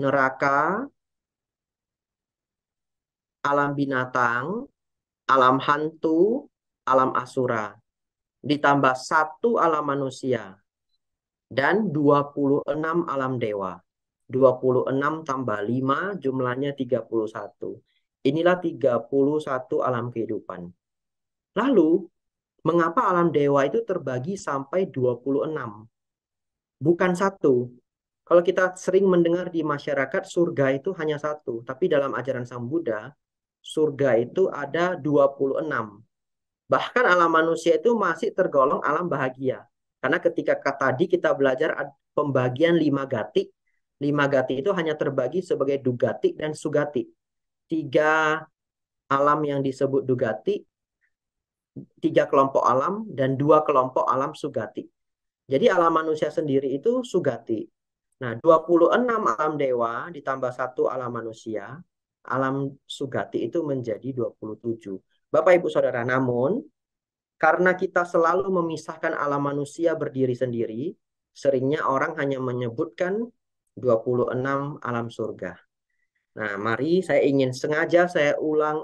neraka, alam binatang, alam hantu, alam asura, ditambah 1 alam manusia, dan 26 alam dewa. 26 tambah 5 jumlahnya 31. Inilah 31 alam kehidupan. Lalu, Mengapa alam dewa itu terbagi sampai 26? Bukan satu. Kalau kita sering mendengar di masyarakat surga itu hanya satu, tapi dalam ajaran Sang Buddha, surga itu ada 26. Bahkan alam manusia itu masih tergolong alam bahagia. Karena ketika tadi kita belajar pembagian lima gati itu hanya terbagi sebagai dugati dan sugati. Tiga alam yang disebut dugati, tiga kelompok alam, dan dua kelompok alam sugati. Jadi alam manusia sendiri itu sugati. Nah, 26 alam dewa ditambah satu alam manusia, alam sugati itu menjadi 27. Bapak Ibu Saudara, namun karena kita selalu memisahkan alam manusia berdiri sendiri, seringnya orang hanya menyebutkan 26 alam surga. Nah, mari saya ingin sengaja saya ulang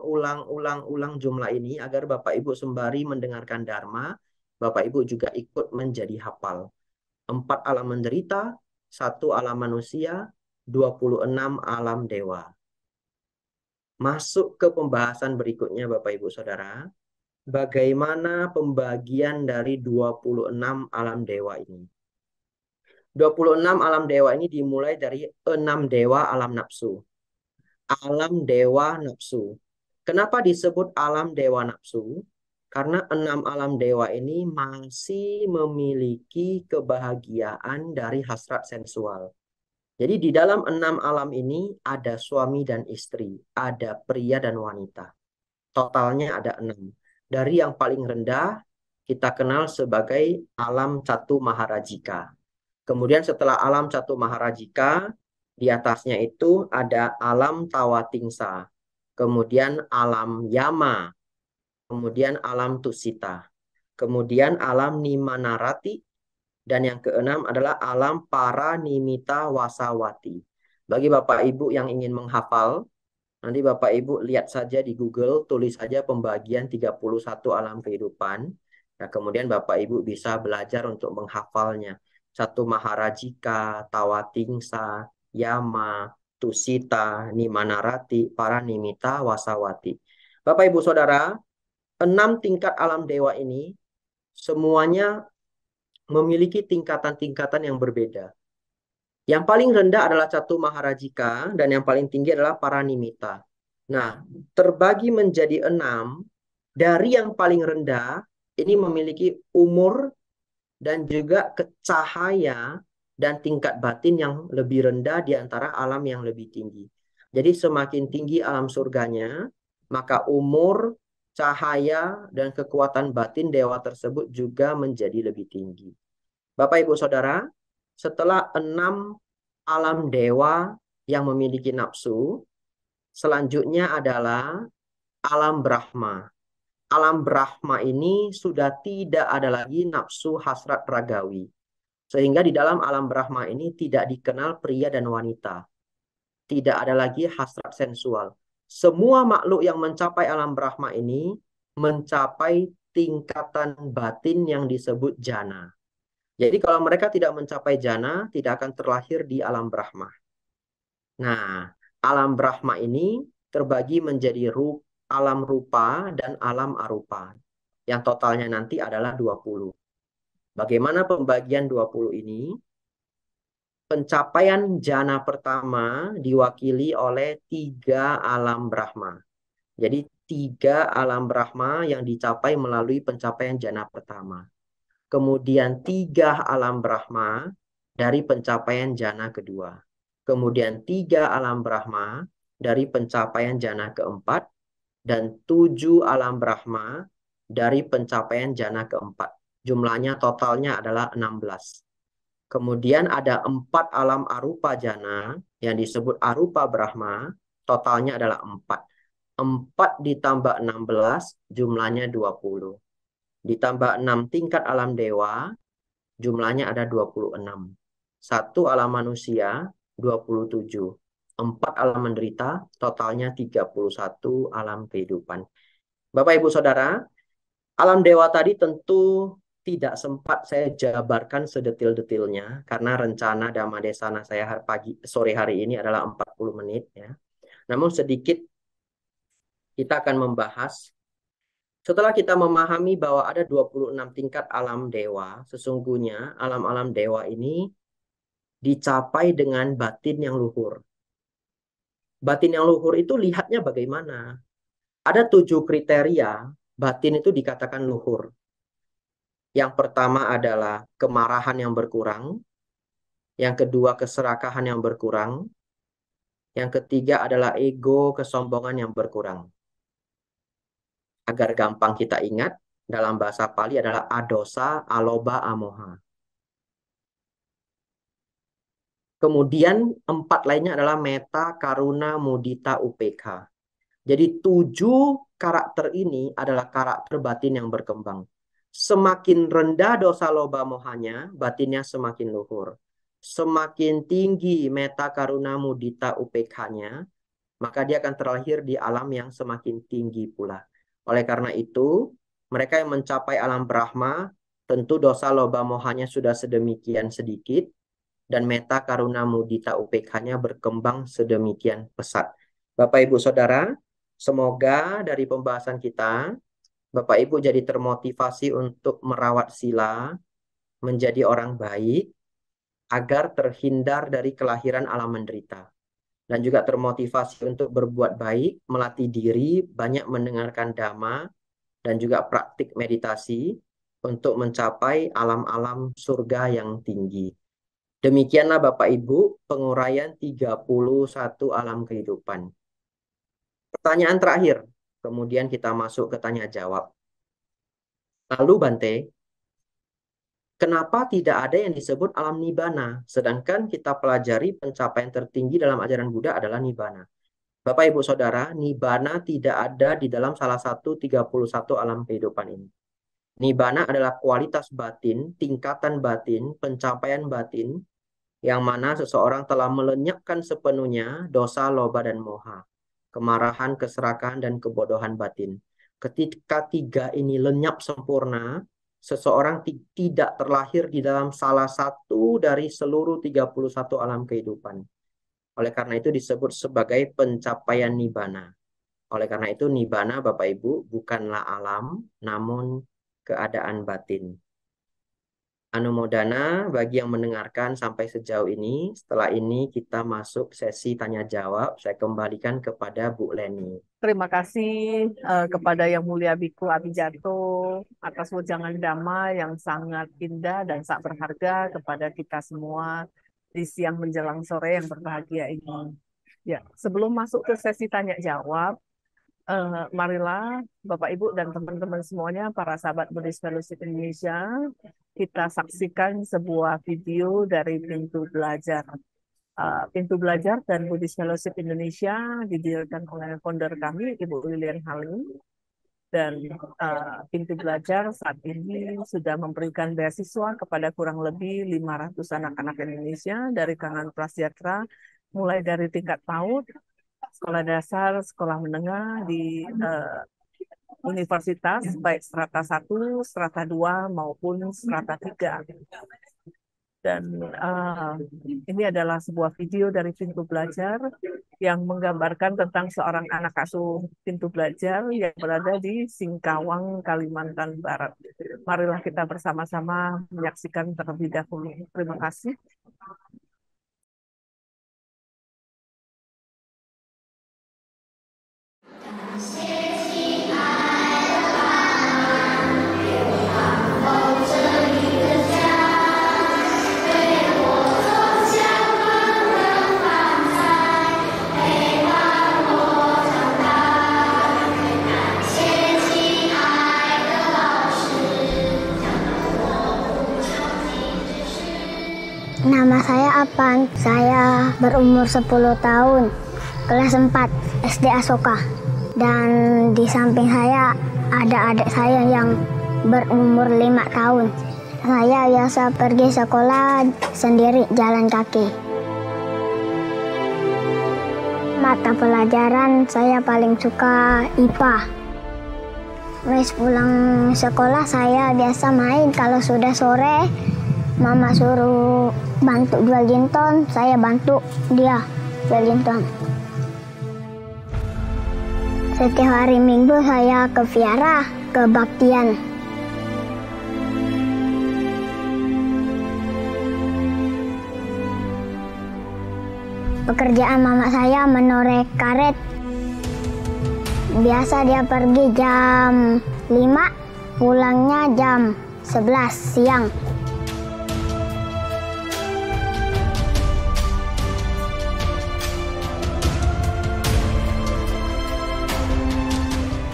jumlah ini agar Bapak Ibu sembari mendengarkan Dharma, Bapak Ibu juga ikut menjadi hafal. 4 alam menderita, 1 alam manusia, 26 alam dewa. Masuk ke pembahasan berikutnya Bapak Ibu Saudara. Bagaimana pembagian dari 26 alam dewa ini? 26 alam dewa ini dimulai dari 6 dewa alam nafsu. Alam dewa nafsu. Kenapa disebut alam dewa nafsu? Karena 6 alam dewa ini masih memiliki kebahagiaan dari hasrat sensual. Jadi di dalam 6 alam ini ada suami dan istri, ada pria dan wanita. Totalnya ada 6. Dari yang paling rendah kita kenal sebagai alam Catu Maharajika. Kemudian setelah alam Catu Maharajika, di atasnya itu ada alam Tawatingsa. Kemudian alam Yama. Kemudian alam Tusita. Kemudian alam Nimanarati. Dan yang keenam adalah alam Paranimita Wasawati. Bagi Bapak Ibu yang ingin menghafal, nanti Bapak Ibu lihat saja di Google, tulis saja pembagian 31 alam kehidupan. Nah, kemudian Bapak Ibu bisa belajar untuk menghafalnya. Satu Maharajika, Tawatingsa, Yama, Tusita, Nimanarati, Paranimita, Wasawati. Bapak Ibu Saudara, 6 tingkat alam dewa ini semuanya memiliki tingkatan-tingkatan yang berbeda. Yang paling rendah adalah Catu Maharajika dan yang paling tinggi adalah Paranimita. Nah, terbagi menjadi 6, dari yang paling rendah ini memiliki umur dan juga kecahaya dan tingkat batin yang lebih rendah di antara alam yang lebih tinggi. Jadi semakin tinggi alam surganya, maka umur, cahaya, dan kekuatan batin dewa tersebut juga menjadi lebih tinggi. Bapak Ibu Saudara, setelah 6 alam dewa yang memiliki nafsu, selanjutnya adalah alam Brahma. Alam Brahma ini sudah tidak ada lagi nafsu hasrat ragawi. Sehingga di dalam alam Brahma ini tidak dikenal pria dan wanita. Tidak ada lagi hasrat sensual. Semua makhluk yang mencapai alam Brahma ini mencapai tingkatan batin yang disebut jana. Jadi kalau mereka tidak mencapai jana, tidak akan terlahir di alam Brahma. Nah, alam Brahma ini terbagi menjadi alam rupa dan alam arupa. Yang totalnya nanti adalah 20. Bagaimana pembagian 20 ini? Pencapaian jana pertama diwakili oleh 3 alam Brahma. Jadi 3 alam Brahma yang dicapai melalui pencapaian jana pertama. Kemudian 3 alam Brahma dari pencapaian jana kedua. Kemudian 3 alam Brahma dari pencapaian jana keempat. Dan 7 alam Brahma dari pencapaian jana keempat. Jumlahnya totalnya adalah 16. Kemudian ada 4 alam arupa jana yang disebut arupa Brahma. Totalnya adalah 4. 4 ditambah 16 jumlahnya 20. Ditambah 6 tingkat alam dewa, jumlahnya ada 26. 1 alam manusia, 27. 4 alam menderita, totalnya 31 alam kehidupan. Bapak Ibu Saudara, alam dewa tadi tentu tidak sempat saya jabarkan sedetil-detilnya karena rencana Dhammadesana saya sore hari ini adalah 40 menit ya. Namun sedikit kita akan membahas Setelah kita memahami bahwa ada 26 tingkat alam dewa, sesungguhnya alam-alam dewa ini dicapai dengan batin yang luhur. Batin yang luhur itu lihatnya bagaimana? Ada 7 kriteria batin itu dikatakan luhur. Yang pertama adalah kemarahan yang berkurang. Yang kedua, keserakahan yang berkurang. Yang ketiga adalah ego, kesombongan yang berkurang. Agar gampang kita ingat, dalam bahasa Pali adalah adosa, aloba, amoha. Kemudian 4 lainnya adalah meta, karuna, mudita, upekha. Jadi 7 karakter ini adalah karakter batin yang berkembang. Semakin rendah dosa loba mohanya, batinnya semakin luhur. Semakin tinggi meta, karuna, mudita, upekhanya, maka dia akan terlahir di alam yang semakin tinggi pula. Oleh karena itu, mereka yang mencapai alam Brahma, tentu dosa loba mohanya sudah sedemikian sedikit, dan meta, karuna, mudita, upekhanya berkembang sedemikian pesat. Bapak, Ibu, Saudara, semoga dari pembahasan kita, Bapak Ibu jadi termotivasi untuk merawat sila, menjadi orang baik, agar terhindar dari kelahiran alam menderita. Dan juga termotivasi untuk berbuat baik, melatih diri, banyak mendengarkan dhamma, dan juga praktik meditasi untuk mencapai alam-alam surga yang tinggi. Demikianlah Bapak Ibu penguraian 31 alam kehidupan. Pertanyaan terakhir, kemudian kita masuk ke tanya jawab. Lalu Bante, kenapa tidak ada yang disebut alam nibbana? Sedangkan kita pelajari pencapaian tertinggi dalam ajaran Buddha adalah nibbana. Bapak Ibu Saudara, nibbana tidak ada di dalam salah satu 31 alam kehidupan ini. Nibbana adalah kualitas batin, tingkatan batin, pencapaian batin, yang mana seseorang telah melenyapkan sepenuhnya dosa, loba, dan moha, kemarahan, keserakahan, dan kebodohan batin. Ketika 3 ini lenyap sempurna, seseorang tidak terlahir di dalam salah satu dari seluruh 31 alam kehidupan. Oleh karena itu disebut sebagai pencapaian nibbana. Oleh karena itu nibbana, Bapak Ibu, bukanlah alam, namun keadaan batin. Anumodana bagi yang mendengarkan sampai sejauh ini. Setelah ini kita masuk sesi tanya jawab. Saya kembalikan kepada Bu Leni. Terima kasih kepada Yang Mulia Biku Abijato atas wejangan dhamma yang sangat indah dan sangat berharga kepada kita semua di siang menjelang sore yang berbahagia ini. Ya, sebelum masuk ke sesi tanya jawab, marilah Bapak Ibu dan teman-teman semuanya, para sahabat Buddhist Fellowship Indonesia, kita saksikan sebuah video dari Pintu Belajar. Pintu Belajar dan Buddhist Fellowship Indonesia didirikan oleh founder kami, Ibu Lilian Halim. Dan Pintu Belajar saat ini sudah memberikan beasiswa kepada kurang lebih 500 anak-anak Indonesia dari kalangan prasejahtera, mulai dari tingkat PAUD, sekolah dasar, sekolah menengah di universitas, baik strata 1, strata 2, maupun strata 3. Dan ini adalah sebuah video dari Pintu Belajar yang menggambarkan tentang seorang anak asuh Pintu Belajar yang berada di Singkawang, Kalimantan Barat. Marilah kita bersama-sama menyaksikan terlebih dahulu. Terima kasih. Nama saya Apan, saya berumur 10 tahun, kelas 4 SD Asoka. Dan di samping saya ada adik saya yang berumur 5 tahun. Saya biasa pergi sekolah sendiri jalan kaki. Mata pelajaran saya paling suka IPA. Wes pulang sekolah saya biasa main, kalau sudah sore Mama suruh bantu jual jinton, saya bantu dia jual jinton. Setiap hari Minggu saya ke Viara, kebaktian. Pekerjaan mama saya menoreh karet. Biasa dia pergi jam 5, pulangnya jam 11 siang.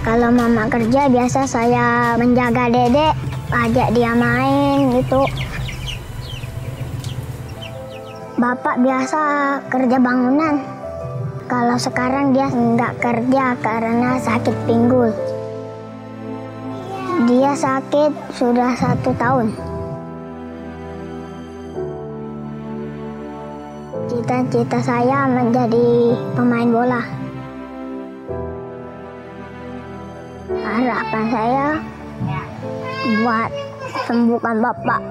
Kalau mama kerja, biasa saya menjaga dedek, ajak dia main gitu. Bapak biasa kerja bangunan. Kalau sekarang dia nggak kerja karena sakit pinggul. Dia sakit sudah 1 tahun. Cita-cita saya menjadi pemain bola. Harapan saya buat sembuhkan Bapak.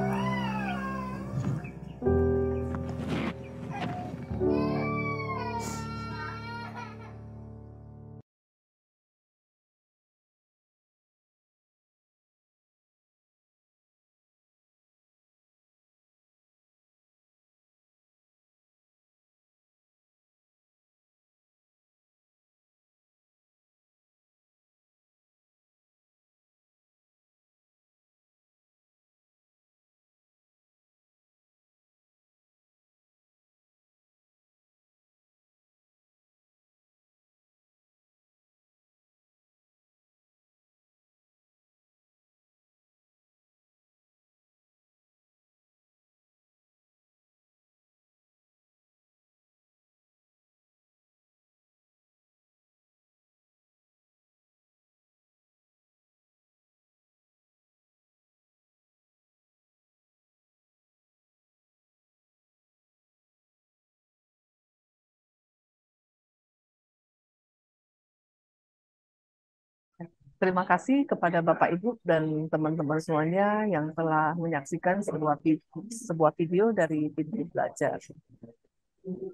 Terima kasih kepada Bapak Ibu dan teman-teman semuanya yang telah menyaksikan sebuah video dari Pintu Belajar.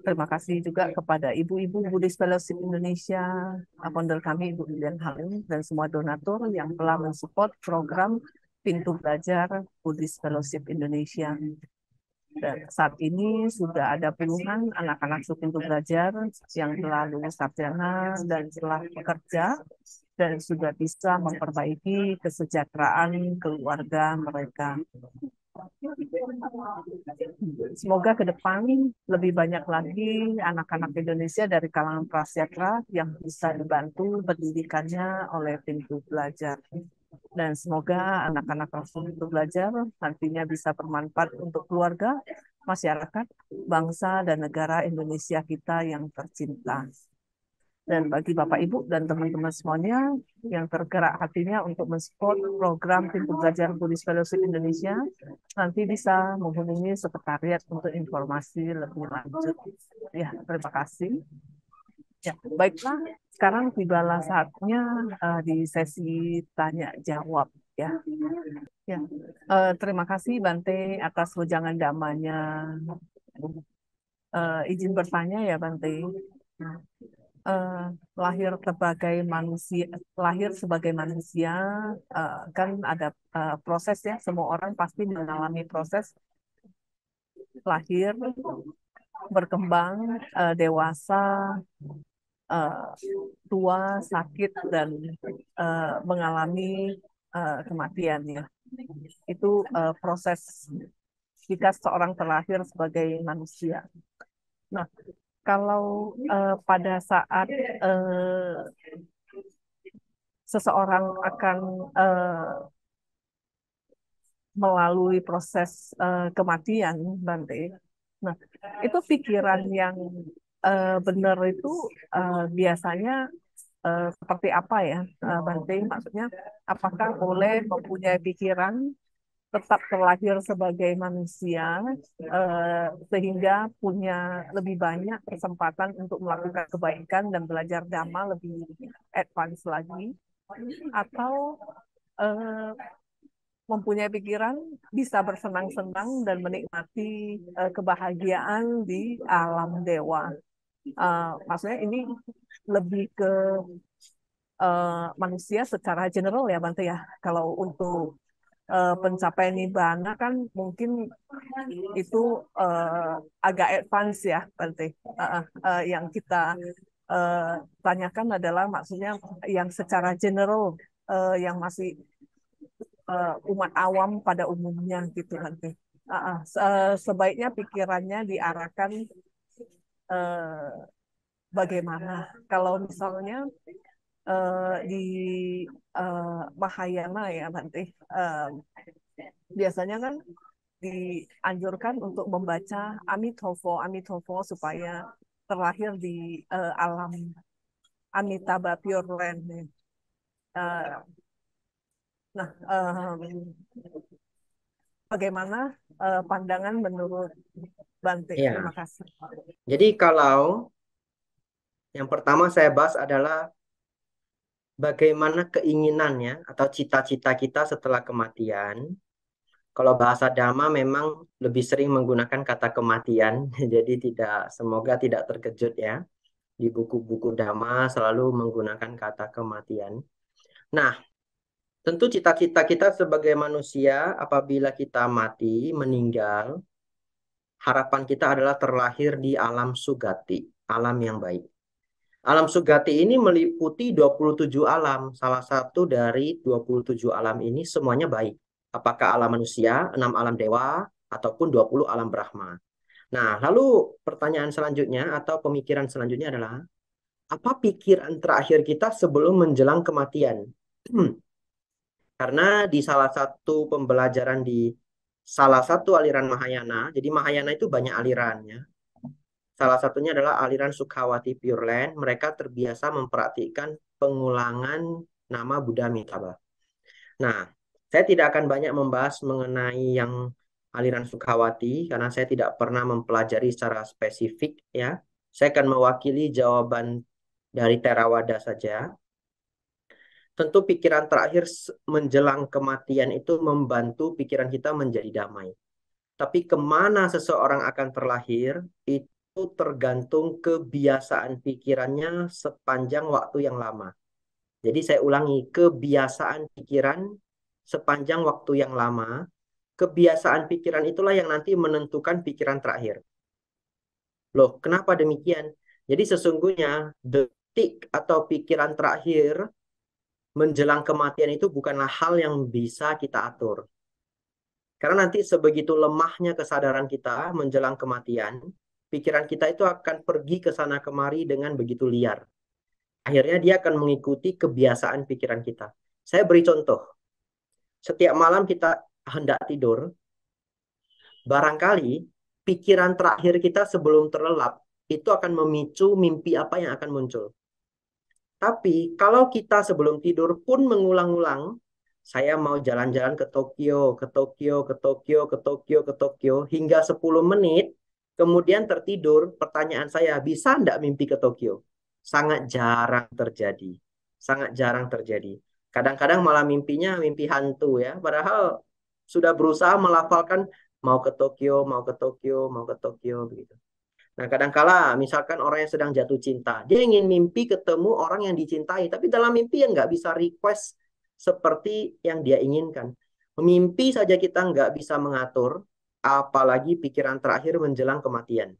Terima kasih juga kepada Ibu-Ibu Buddhist Fellowship Indonesia, founder kami Ibu Lilian Halim, dan semua donatur yang telah mensupport program Pintu Belajar Buddhist Fellowship Indonesia. Dan saat ini sudah ada puluhan anak-anak Pintu Belajar yang telah lulus sarjana dan telah bekerja dan sudah bisa memperbaiki kesejahteraan keluarga mereka. Semoga ke depan lebih banyak lagi anak-anak Indonesia dari kalangan prasejahtera yang bisa dibantu pendidikannya oleh Pintu Belajar. Dan semoga anak-anak Pintu Belajar nantinya bisa bermanfaat untuk keluarga, masyarakat, bangsa, dan negara Indonesia kita yang tercinta. Dan bagi Bapak Ibu dan teman-teman semuanya yang tergerak hatinya untuk mensupport program Pintu Belajar Buddhist Fellowship Indonesia, nanti bisa menghubungi sekretariat untuk informasi lebih lanjut. Ya, terima kasih. Ya, baiklah. Sekarang tibalah saatnya di sesi tanya jawab. Ya, ya. Terima kasih Bante atas wejangan damanya. Izin bertanya ya Bante. Lahir sebagai manusia kan ada proses ya, semua orang pasti mengalami proses lahir, berkembang, dewasa, tua, sakit, dan mengalami kematian ya. Itu proses jika seorang terlahir sebagai manusia. Nah, kalau pada saat seseorang akan melalui proses kematian, Bante, nah itu pikiran yang benar itu biasanya seperti apa ya, Bante? Maksudnya, apakah boleh mempunyai pikiran tetap terlahir sebagai manusia sehingga punya lebih banyak kesempatan untuk melakukan kebaikan dan belajar dhamma lebih advance lagi, atau mempunyai pikiran bisa bersenang-senang dan menikmati kebahagiaan di alam dewa. Maksudnya ini lebih ke manusia secara general ya Bante ya. Kalau untuk pencapaian nibbana kan mungkin itu agak advance ya Bante. Yang kita tanyakan adalah maksudnya yang secara general, yang masih umat awam pada umumnya gitu Bante. Sebaiknya pikirannya diarahkan bagaimana kalau misalnya di Mahayana ya Bante, biasanya kan dianjurkan untuk membaca Amitabha supaya terlahir di alam Amitabha Pure Land. Uh, nah, bagaimana pandangan menurut Bante? Ya, Terima kasih. jadi kalau yang pertama saya bahas adalah bagaimana keinginannya atau cita-cita kita setelah kematian. Kalau bahasa Dhamma memang lebih sering menggunakan kata kematian, jadi semoga tidak terkejut ya. Di buku-buku Dhamma selalu menggunakan kata kematian. Nah, tentu cita-cita kita sebagai manusia apabila kita mati, meninggal, harapan kita adalah terlahir di alam sugati, alam yang baik. Alam sugati ini meliputi 27 alam. Salah satu dari 27 alam ini semuanya baik. Apakah alam manusia, 6 alam dewa, ataupun 20 alam Brahma. Nah, lalu pertanyaan selanjutnya atau pemikiran selanjutnya adalah, apa pikiran terakhir kita sebelum menjelang kematian? Karena di salah satu pembelajaran di salah satu aliran Mahayana, jadi Mahayana itu banyak alirannya. Salah satunya adalah aliran Sukhavati Pure Land. Mereka terbiasa mempraktikkan pengulangan nama Buddha Amitabha. Nah, saya tidak akan banyak membahas mengenai yang aliran Sukhavati karena saya tidak pernah mempelajari secara spesifik ya. Saya akan mewakili jawaban dari Theravada saja. Tentu pikiran terakhir menjelang kematian itu membantu pikiran kita menjadi damai. Tapi kemana seseorang akan terlahir itu tergantung kebiasaan pikirannya sepanjang waktu yang lama. Jadi saya ulangi, kebiasaan pikiran sepanjang waktu yang lama, kebiasaan pikiran itulah yang nanti menentukan pikiran terakhir. Loh, kenapa demikian? Jadi sesungguhnya detik atau pikiran terakhir menjelang kematian itu bukanlah hal yang bisa kita atur. Karena nanti sebegitu lemahnya kesadaran kita menjelang kematian, pikiran kita itu akan pergi ke sana kemari dengan begitu liar. Akhirnya dia akan mengikuti kebiasaan pikiran kita. Saya beri contoh. Setiap malam kita hendak tidur, barangkali pikiran terakhir kita sebelum terlelap itu akan memicu mimpi apa yang akan muncul. Tapi kalau kita sebelum tidur pun mengulang-ulang, saya mau jalan-jalan ke Tokyo, ke Tokyo, ke Tokyo, ke Tokyo, ke Tokyo, hingga 10 menit, kemudian tertidur, pertanyaan saya, bisa enggak mimpi ke Tokyo? Sangat jarang terjadi. Sangat jarang terjadi. Kadang-kadang malah mimpinya mimpi hantu ya, padahal sudah berusaha melafalkan mau ke Tokyo, mau ke Tokyo, mau ke Tokyo, begitu. Nah, kadangkala misalkan orang yang sedang jatuh cinta, dia ingin mimpi ketemu orang yang dicintai, tapi dalam mimpi yang nggak bisa request seperti yang dia inginkan. Mimpi saja kita nggak bisa mengatur, apalagi pikiran terakhir menjelang kematian.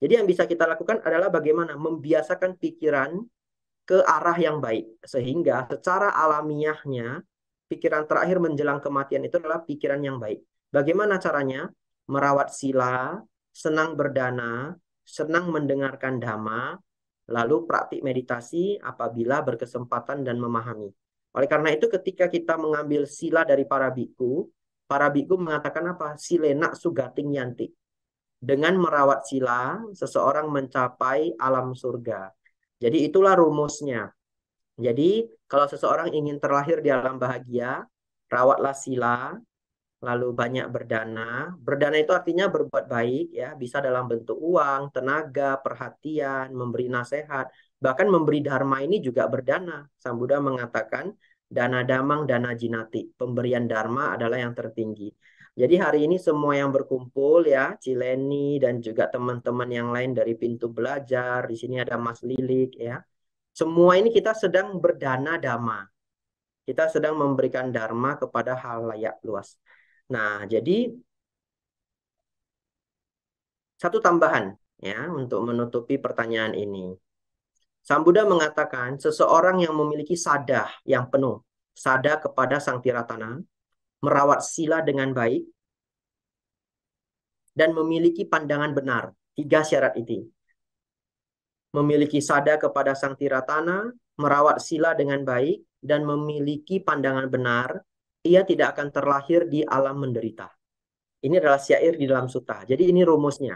Jadi yang bisa kita lakukan adalah bagaimana membiasakan pikiran ke arah yang baik. Sehingga secara alamiahnya, pikiran terakhir menjelang kematian itu adalah pikiran yang baik. Bagaimana caranya? Merawat sila, senang berdana, senang mendengarkan dhamma, lalu praktik meditasi apabila berkesempatan dan memahami. Oleh karena itu ketika kita mengambil sila dari para biku mengatakan apa? Silena sugating yanti. Dengan merawat sila, seseorang mencapai alam surga. Jadi itulah rumusnya. Jadi kalau seseorang ingin terlahir di alam bahagia, rawatlah sila, lalu banyak berdana. Berdana itu artinya berbuat baik ya, bisa dalam bentuk uang, tenaga, perhatian, memberi nasihat, bahkan memberi dharma ini juga berdana. Sang Buddha mengatakan dana damang dana jinati, pemberian dharma adalah yang tertinggi. Jadi hari ini semua yang berkumpul ya, Cileni dan juga teman-teman yang lain dari Pintu Belajar, di sini ada Mas Lilik ya. Semua ini kita sedang berdana dhamma. Kita sedang memberikan dharma kepada halayak luas. Nah, jadi satu tambahan ya untuk menutupi pertanyaan ini. Sang Buddha mengatakan seseorang yang memiliki sada yang penuh, sada kepada Sang Tiratana, merawat sila dengan baik, dan memiliki pandangan benar. 3 syarat itu. Memiliki sada kepada Sang Tiratana, merawat sila dengan baik, dan memiliki pandangan benar, ia tidak akan terlahir di alam menderita. Ini adalah syair di dalam sutta. Jadi ini rumusnya.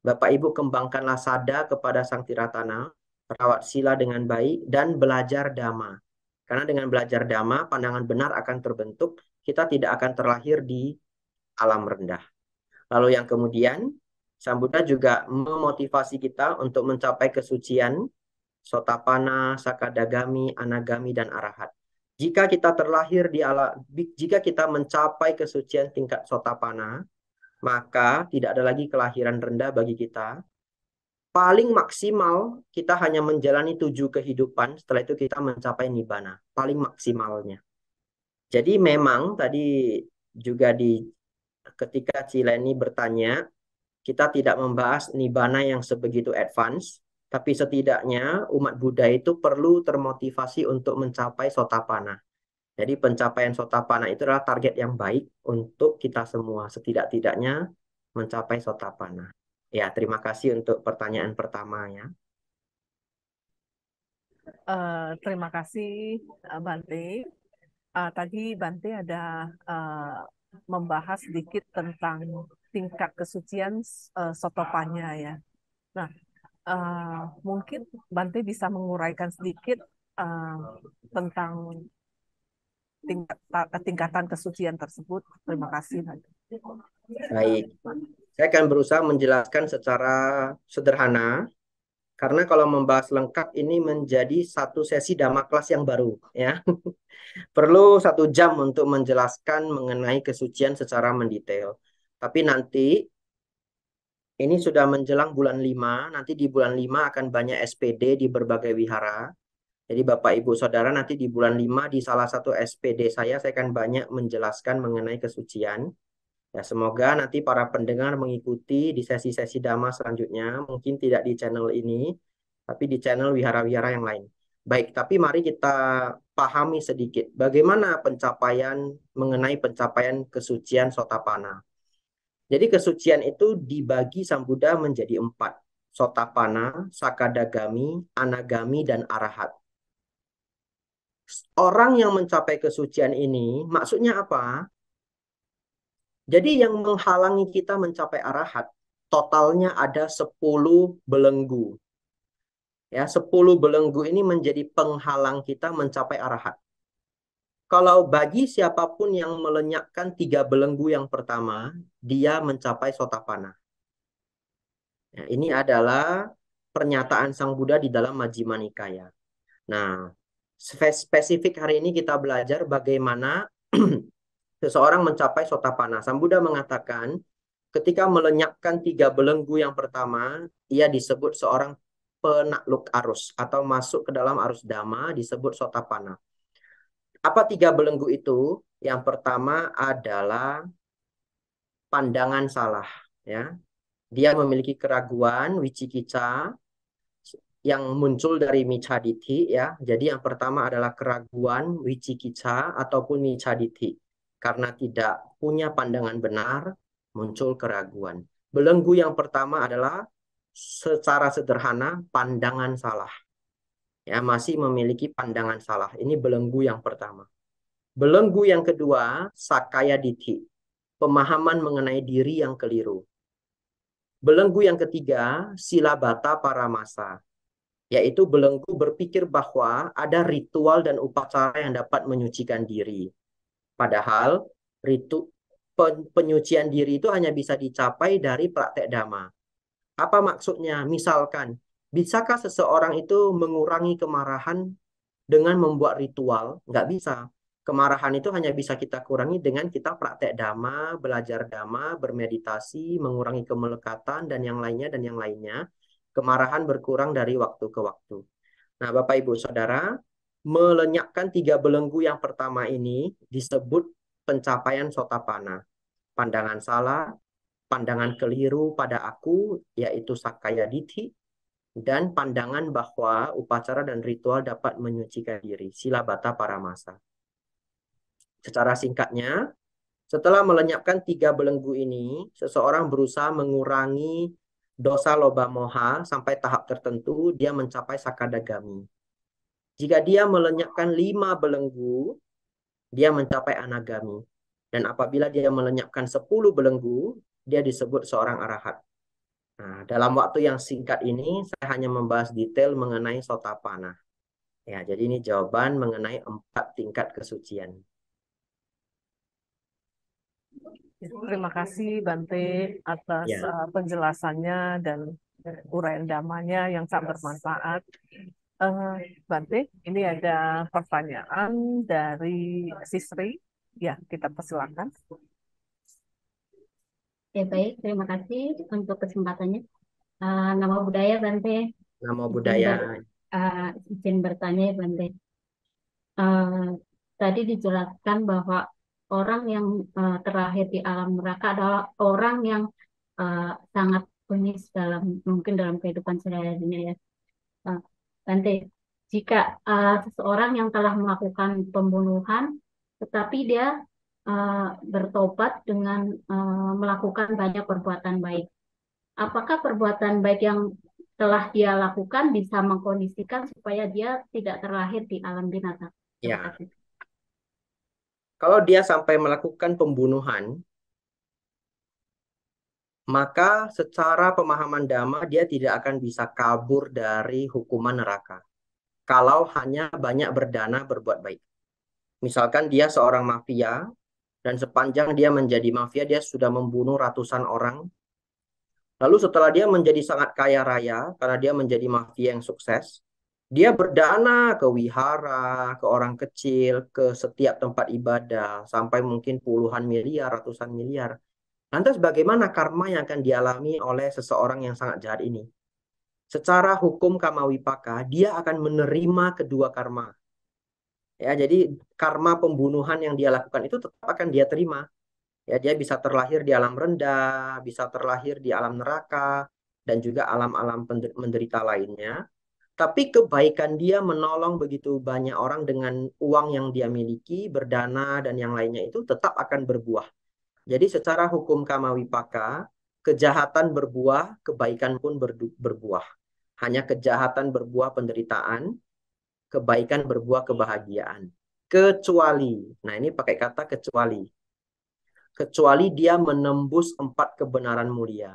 Bapak Ibu kembangkanlah sada kepada Sang Tiratana, merawat sila dengan baik, dan belajar dhamma. Karena dengan belajar dhamma, pandangan benar akan terbentuk, kita tidak akan terlahir di alam rendah. Lalu yang kemudian, Sang Buddha juga memotivasi kita untuk mencapai kesucian, Sotapanna, Sakadagami, Anagami, dan Arahat. Jika kita terlahir di alam, jika kita mencapai kesucian tingkat Sotapanna, maka tidak ada lagi kelahiran rendah bagi kita. Paling maksimal kita hanya menjalani 7 kehidupan, setelah itu kita mencapai Nibbana. Paling maksimalnya. Jadi memang tadi juga ketika Cileni bertanya, kita tidak membahas Nibbana yang sebegitu advance, tapi setidaknya umat Buddha itu perlu termotivasi untuk mencapai Sotapanna. Jadi pencapaian Sotapanna itu adalah target yang baik untuk kita semua, setidak-tidaknya mencapai Sotapanna. Ya, terima kasih untuk pertanyaan pertamanya. Terima kasih Bante. Tadi Bante ada membahas sedikit tentang tingkat kesucian Sotapanya ya. Nah, mungkin Bante bisa menguraikan sedikit tentang tingkatan kesucian tersebut. Terima kasih. Baik, saya akan berusaha menjelaskan secara sederhana, karena kalau membahas lengkap ini menjadi satu sesi Dhamma kelas yang baru, ya. Perlu 1 jam untuk menjelaskan mengenai kesucian secara mendetail. Tapi nanti, ini sudah menjelang bulan 5, nanti di bulan 5 akan banyak SPD di berbagai wihara. Jadi Bapak Ibu Saudara nanti di bulan 5 di salah satu SPD saya akan banyak menjelaskan mengenai kesucian. Ya, semoga nanti para pendengar mengikuti di sesi-sesi Dhamma selanjutnya, mungkin tidak di channel ini, tapi di channel wihara-wihara yang lain. Baik, tapi mari kita pahami sedikit bagaimana mengenai pencapaian kesucian Sotapanna. Jadi kesucian itu dibagi Sang Buddha menjadi 4. Sotapanna, Sakadagami, Anagami, dan Arahat. Orang yang mencapai kesucian ini maksudnya apa? Jadi yang menghalangi kita mencapai arahat, totalnya ada 10 belenggu. Ya, 10 belenggu ini menjadi penghalang kita mencapai arahat. Kalau bagi siapapun yang melenyapkan 3 belenggu yang pertama, dia mencapai Sotapanna. Ya, ini adalah pernyataan Sang Buddha di dalam Majjhima Nikaya. Nah, spesifik hari ini kita belajar bagaimana seseorang mencapai Sotapanna. Sang Buddha mengatakan, ketika melenyapkan 3 belenggu yang pertama, ia disebut seorang penakluk arus atau masuk ke dalam arus Dhamma, disebut Sotapanna. Apa 3 belenggu itu? Yang pertama adalah pandangan salah. Ya, dia memiliki keraguan, wicikica, yang muncul dari micaditi. Ya, jadi yang pertama adalah keraguan, wicikica ataupun micaditi. Karena tidak punya pandangan benar, muncul keraguan. Belenggu yang pertama adalah secara sederhana pandangan salah. Ya, masih memiliki pandangan salah. Ini belenggu yang pertama. Belenggu yang kedua, sakaya dithi. Pemahaman mengenai diri yang keliru. Belenggu yang ketiga, silabata paramasa. Yaitu belenggu berpikir bahwa ada ritual dan upacara yang dapat menyucikan diri. Padahal penyucian diri itu hanya bisa dicapai dari praktek Dhamma. Apa maksudnya? Misalkan, bisakah seseorang itu mengurangi kemarahan dengan membuat ritual? Nggak bisa. Kemarahan itu hanya bisa kita kurangi dengan kita praktek Dhamma, belajar Dhamma, bermeditasi, mengurangi kemelekatan, dan yang lainnya, dan yang lainnya. Kemarahan berkurang dari waktu ke waktu. Nah, Bapak Ibu Saudara, melenyapkan 3 belenggu yang pertama ini disebut pencapaian sotapana. Pandangan salah, pandangan keliru pada aku, yaitu Sakaya Dithi, dan pandangan bahwa upacara dan ritual dapat menyucikan diri, Silabata Paramasa. Secara singkatnya, setelah melenyapkan 3 belenggu ini, seseorang berusaha mengurangi dosa loba moha sampai tahap tertentu, dia mencapai sakadagami. Jika dia melenyapkan 5 belenggu, dia mencapai anagami. Dan apabila dia melenyapkan 10 belenggu, dia disebut seorang arahat. Nah, dalam waktu yang singkat ini, saya hanya membahas detail mengenai sotapana. Ya, jadi ini jawaban mengenai 4 tingkat kesucian. Terima kasih Bante atas Ya, penjelasannya dan uraian damanya yang sangat bermanfaat. Bante, ini ada pertanyaan dari Sisri. Ya, kita persilakan. Ya baik, terima kasih untuk kesempatannya. Nama budaya Bante, nama izin, budaya. izin bertanya ya Bante. Tadi dijelaskan bahwa orang yang terlahir di alam neraka adalah orang yang sangat bengis mungkin dalam kehidupan sehari-harinya ya. Bante, jika seseorang yang telah melakukan pembunuhan, tetapi dia bertobat dengan melakukan banyak perbuatan baik, apakah perbuatan baik yang telah dia lakukan bisa mengkondisikan supaya dia tidak terlahir di alam binatang? Terima Ya, kasih. kalau dia sampai melakukan pembunuhan, maka secara pemahaman Dhamma dia tidak akan bisa kabur dari hukuman neraka. Kalau hanya banyak berdana berbuat baik. Misalkan dia seorang mafia, dan sepanjang dia menjadi mafia, dia sudah membunuh ratusan orang. Lalu setelah dia menjadi sangat kaya raya, karena dia menjadi mafia yang sukses, dia berdana ke wihara, ke orang kecil, ke setiap tempat ibadah, sampai mungkin puluhan miliar, ratusan miliar. Lantas bagaimana karma yang akan dialami oleh seseorang yang sangat jahat ini? Secara hukum Kamawipaka, dia akan menerima kedua karma. Ya, jadi karma pembunuhan yang dia lakukan itu tetap akan dia terima. Ya, dia bisa terlahir di alam rendah, bisa terlahir di alam neraka, dan juga alam-alam menderita lainnya. Tapi kebaikan dia menolong begitu banyak orang dengan uang yang dia miliki, berdana, dan yang lainnya itu tetap akan berbuah. Jadi secara hukum Kamawipaka, kejahatan berbuah, kebaikan pun berbuah. Hanya kejahatan berbuah penderitaan, kebaikan berbuah kebahagiaan. Kecuali, nah ini pakai kata kecuali. Kecuali dia menembus 4 kebenaran mulia.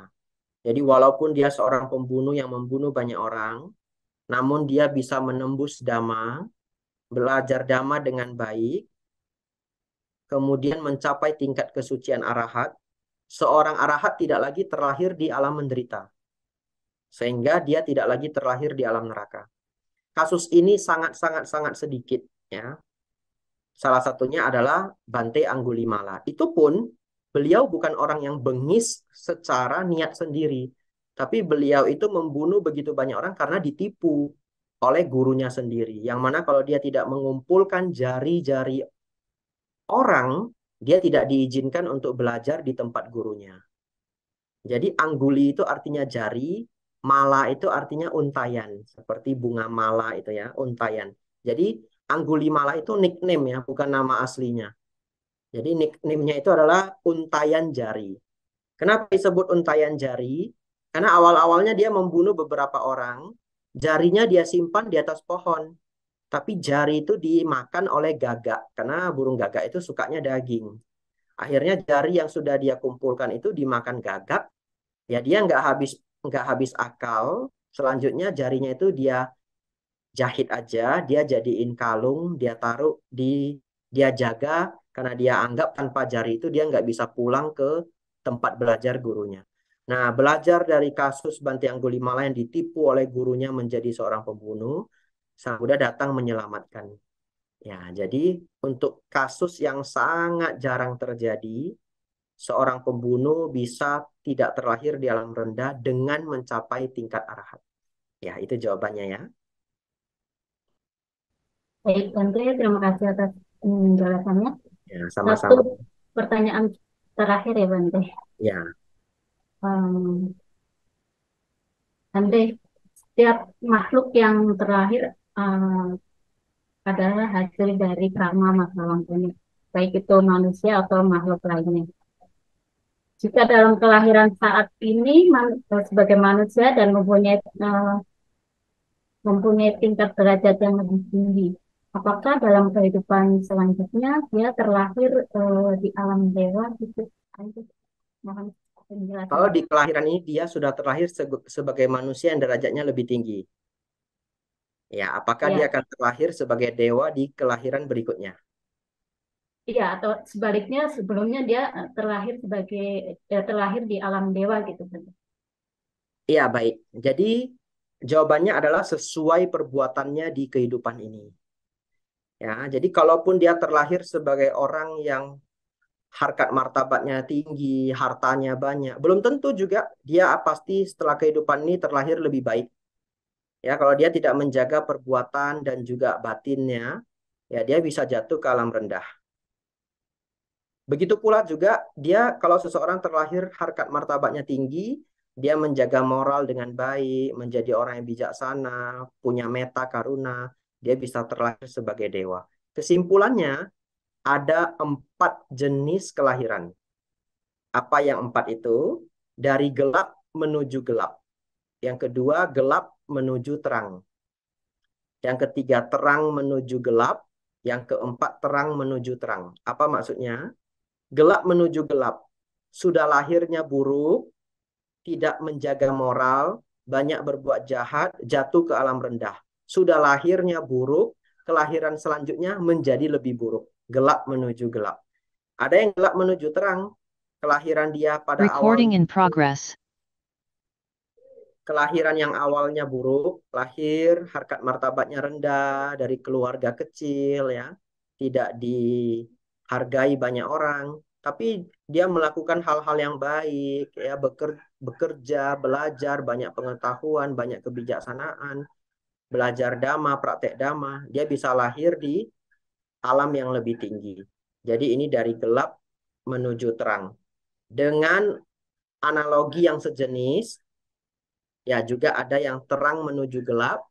Jadi walaupun dia seorang pembunuh yang membunuh banyak orang, namun dia bisa menembus Dhamma, belajar Dhamma dengan baik, kemudian mencapai tingkat kesucian arahat. Seorang arahat tidak lagi terlahir di alam menderita. Sehingga dia tidak lagi terlahir di alam neraka. Kasus ini sangat sedikit. Ya. Salah satunya adalah Bante Anggulimala. Itu pun beliau bukan orang yang bengis secara niat sendiri. Tapi beliau itu membunuh begitu banyak orang karena ditipu oleh gurunya sendiri. Yang mana kalau dia tidak mengumpulkan jari-jari orang, dia tidak diizinkan untuk belajar di tempat gurunya. Jadi angguli itu artinya jari, mala itu artinya untayan. Seperti bunga mala itu ya, untayan. Jadi Anggulimala itu nickname ya, bukan nama aslinya. Jadi nickname-nya itu adalah untayan jari. Kenapa disebut untayan jari? Karena awal-awalnya dia membunuh beberapa orang, jarinya dia simpan di atas pohon. Tapi jari itu dimakan oleh gagak, karena burung gagak itu sukanya daging. Akhirnya jari yang sudah dia kumpulkan itu dimakan gagak, ya dia nggak habis akal. Selanjutnya jarinya itu dia jahit aja, dia jadiin kalung, dia jaga karena dia anggap tanpa jari itu dia nggak bisa pulang ke tempat belajar gurunya. Nah, belajar dari kasus Bante Anggulimala yang ditipu oleh gurunya menjadi seorang pembunuh, Sang Buddha datang menyelamatkan. Ya, jadi untuk kasus yang sangat jarang terjadi, seorang pembunuh bisa tidak terlahir di alam rendah dengan mencapai tingkat arahat. Ya, itu jawabannya ya. Baik, Bante, terima kasih atas penjelasannya. Ya, Satu sama-sama. pertanyaan terakhir ya, Bante. Ya, Em, Bante, setiap makhluk yang terlahir adalah hasil dari karma masa lampaunya, baik itu manusia atau makhluk lainnya. Jika dalam kelahiran saat ini sebagai manusia dan mempunyai tingkat derajat yang lebih tinggi, apakah dalam kehidupan selanjutnya dia terlahir di alam dewa gitu? Itu mohon kalau penjelasannya. di kelahiran ini dia sudah terlahir sebagai manusia yang derajatnya lebih tinggi. Ya, apakah dia Ya, akan terlahir sebagai dewa di kelahiran berikutnya? iya atau sebaliknya sebelumnya dia terlahir di alam dewa gitu kan. Iya, baik. Jadi jawabannya adalah sesuai perbuatannya di kehidupan ini. Ya, jadi kalaupun dia terlahir sebagai orang yang harkat martabatnya tinggi, hartanya banyak, belum tentu juga dia pasti setelah kehidupan ini terlahir lebih baik. Ya, kalau dia tidak menjaga perbuatan dan juga batinnya, ya dia bisa jatuh ke alam rendah. Begitu pula juga dia kalau seseorang terlahir harkat martabatnya tinggi, dia menjaga moral dengan baik, menjadi orang yang bijaksana, punya meta karuna, dia bisa terlahir sebagai dewa. Kesimpulannya, ada 4 jenis kelahiran. Apa yang 4 itu? Dari gelap menuju gelap. Yang kedua, gelap menuju terang. Yang ketiga, terang menuju gelap. Yang keempat, terang menuju terang. Apa maksudnya? Gelap menuju gelap. Sudah lahirnya buruk, tidak menjaga moral, banyak berbuat jahat, jatuh ke alam rendah. Sudah lahirnya buruk, kelahiran selanjutnya menjadi lebih buruk. Gelap menuju gelap. Ada yang gelap menuju terang. Kelahiran dia pada awal, Recording in progress. kelahiran yang awalnya buruk, lahir harkat martabatnya rendah dari keluarga kecil ya, tidak dihargai banyak orang, tapi dia melakukan hal-hal yang baik ya, bekerja, belajar, banyak pengetahuan, banyak kebijaksanaan, belajar dhamma, praktek dhamma, dia bisa lahir di alam yang lebih tinggi. Jadi ini dari gelap menuju terang. Dengan analogi yang sejenis, ya juga ada yang terang menuju gelap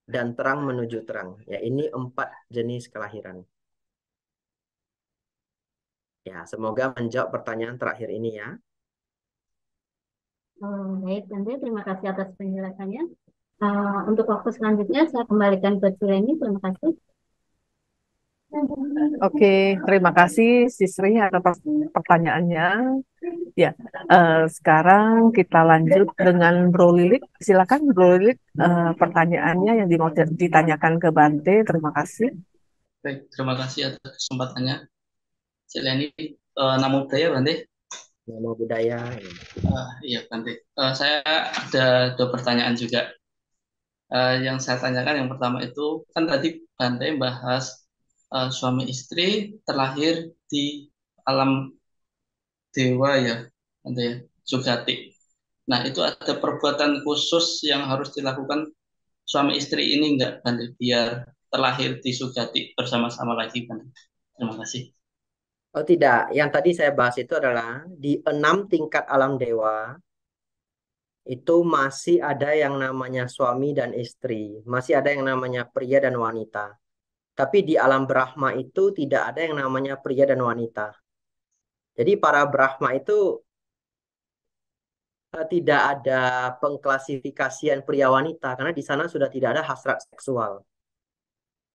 dan terang menuju terang. Ya ini 4 jenis kelahiran. Ya semoga menjawab pertanyaan terakhir ini ya. Baik, nanti terima kasih atas penjelasannya. Untuk waktu selanjutnya saya kembalikan ke Cileni. Terima kasih. Oke, terima kasih Sisri atas pertanyaannya. Ya, sekarang kita lanjut dengan Bro Lilik. Silakan Bro Lilik, pertanyaannya yang mau ditanyakan ke Bante. Terima kasih. Baik, terima kasih atas kesempatannya. Cileni, Namo Buddhaya, Bante. Namo Buddhaya. Iya, Bante. Saya ada 2 pertanyaan juga. Yang saya tanyakan yang pertama itu, kan tadi Bante bahas suami istri terlahir di alam dewa ya, Bante ya, Sugati. Nah, itu ada perbuatan khusus yang harus dilakukan suami istri ini enggak, Bante, biar terlahir di Sugati bersama-sama lagi, Bante. Terima kasih. Oh tidak, yang tadi saya bahas itu adalah di 6 tingkat alam dewa itu masih ada yang namanya suami dan istri, masih ada yang namanya pria dan wanita. Tapi di alam Brahma itu tidak ada yang namanya pria dan wanita. Jadi para Brahma itu tidak ada pengklasifikasian pria wanita karena di sana sudah tidak ada hasrat seksual.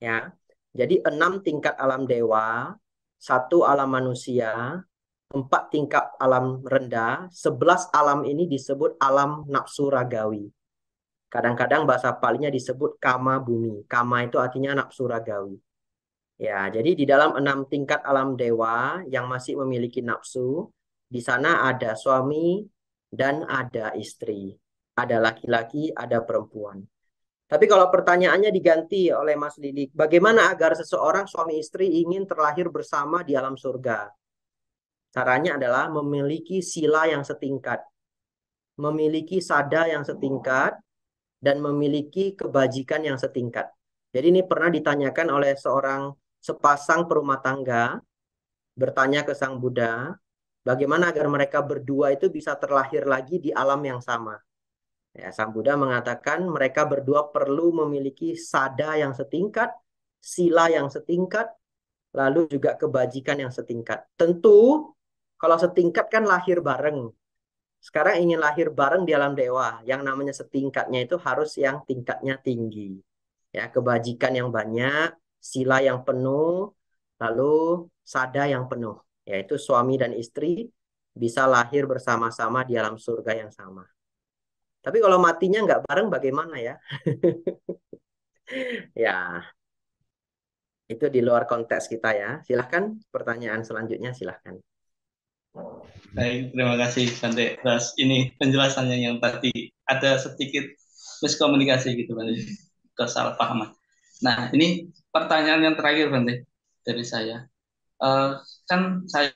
Ya, jadi 6 tingkat alam dewa, 1 alam manusia, 4 tingkat alam rendah, 11 alam ini disebut alam nafsu ragawi. Kadang-kadang bahasa Palinya disebut kama bumi. Kama itu artinya nafsu ragawi. Ya, jadi di dalam 6 tingkat alam dewa yang masih memiliki nafsu, di sana ada suami dan ada istri. Ada laki-laki, ada perempuan. Tapi kalau pertanyaannya diganti oleh Mas Lilik, bagaimana agar seseorang suami istri ingin terlahir bersama di alam surga? Caranya adalah memiliki sila yang setingkat, memiliki sada yang setingkat, dan memiliki kebajikan yang setingkat. Jadi ini pernah ditanyakan oleh sepasang perumah tangga, bertanya ke Sang Buddha, bagaimana agar mereka berdua itu bisa terlahir lagi di alam yang sama. Ya, Sang Buddha mengatakan mereka berdua perlu memiliki sada yang setingkat, sila yang setingkat, lalu juga kebajikan yang setingkat. Tentu kalau setingkat kan lahir bareng. Sekarang ingin lahir bareng di alam dewa. Yang namanya setingkatnya itu harus yang tingkatnya tinggi. Ya, kebajikan yang banyak, sila yang penuh, lalu sada yang penuh. Yaitu suami dan istri bisa lahir bersama-sama di alam surga yang sama. Tapi kalau matinya nggak bareng bagaimana ya? Ya, itu di luar konteks kita ya. Silahkan pertanyaan selanjutnya, silahkan. Baik, terima kasih Bante. Terus ini penjelasannya yang tadi ada sedikit miskomunikasi gitu Bante, kesalahpahaman. Nah, ini pertanyaan yang terakhir Bante dari saya. Kan saya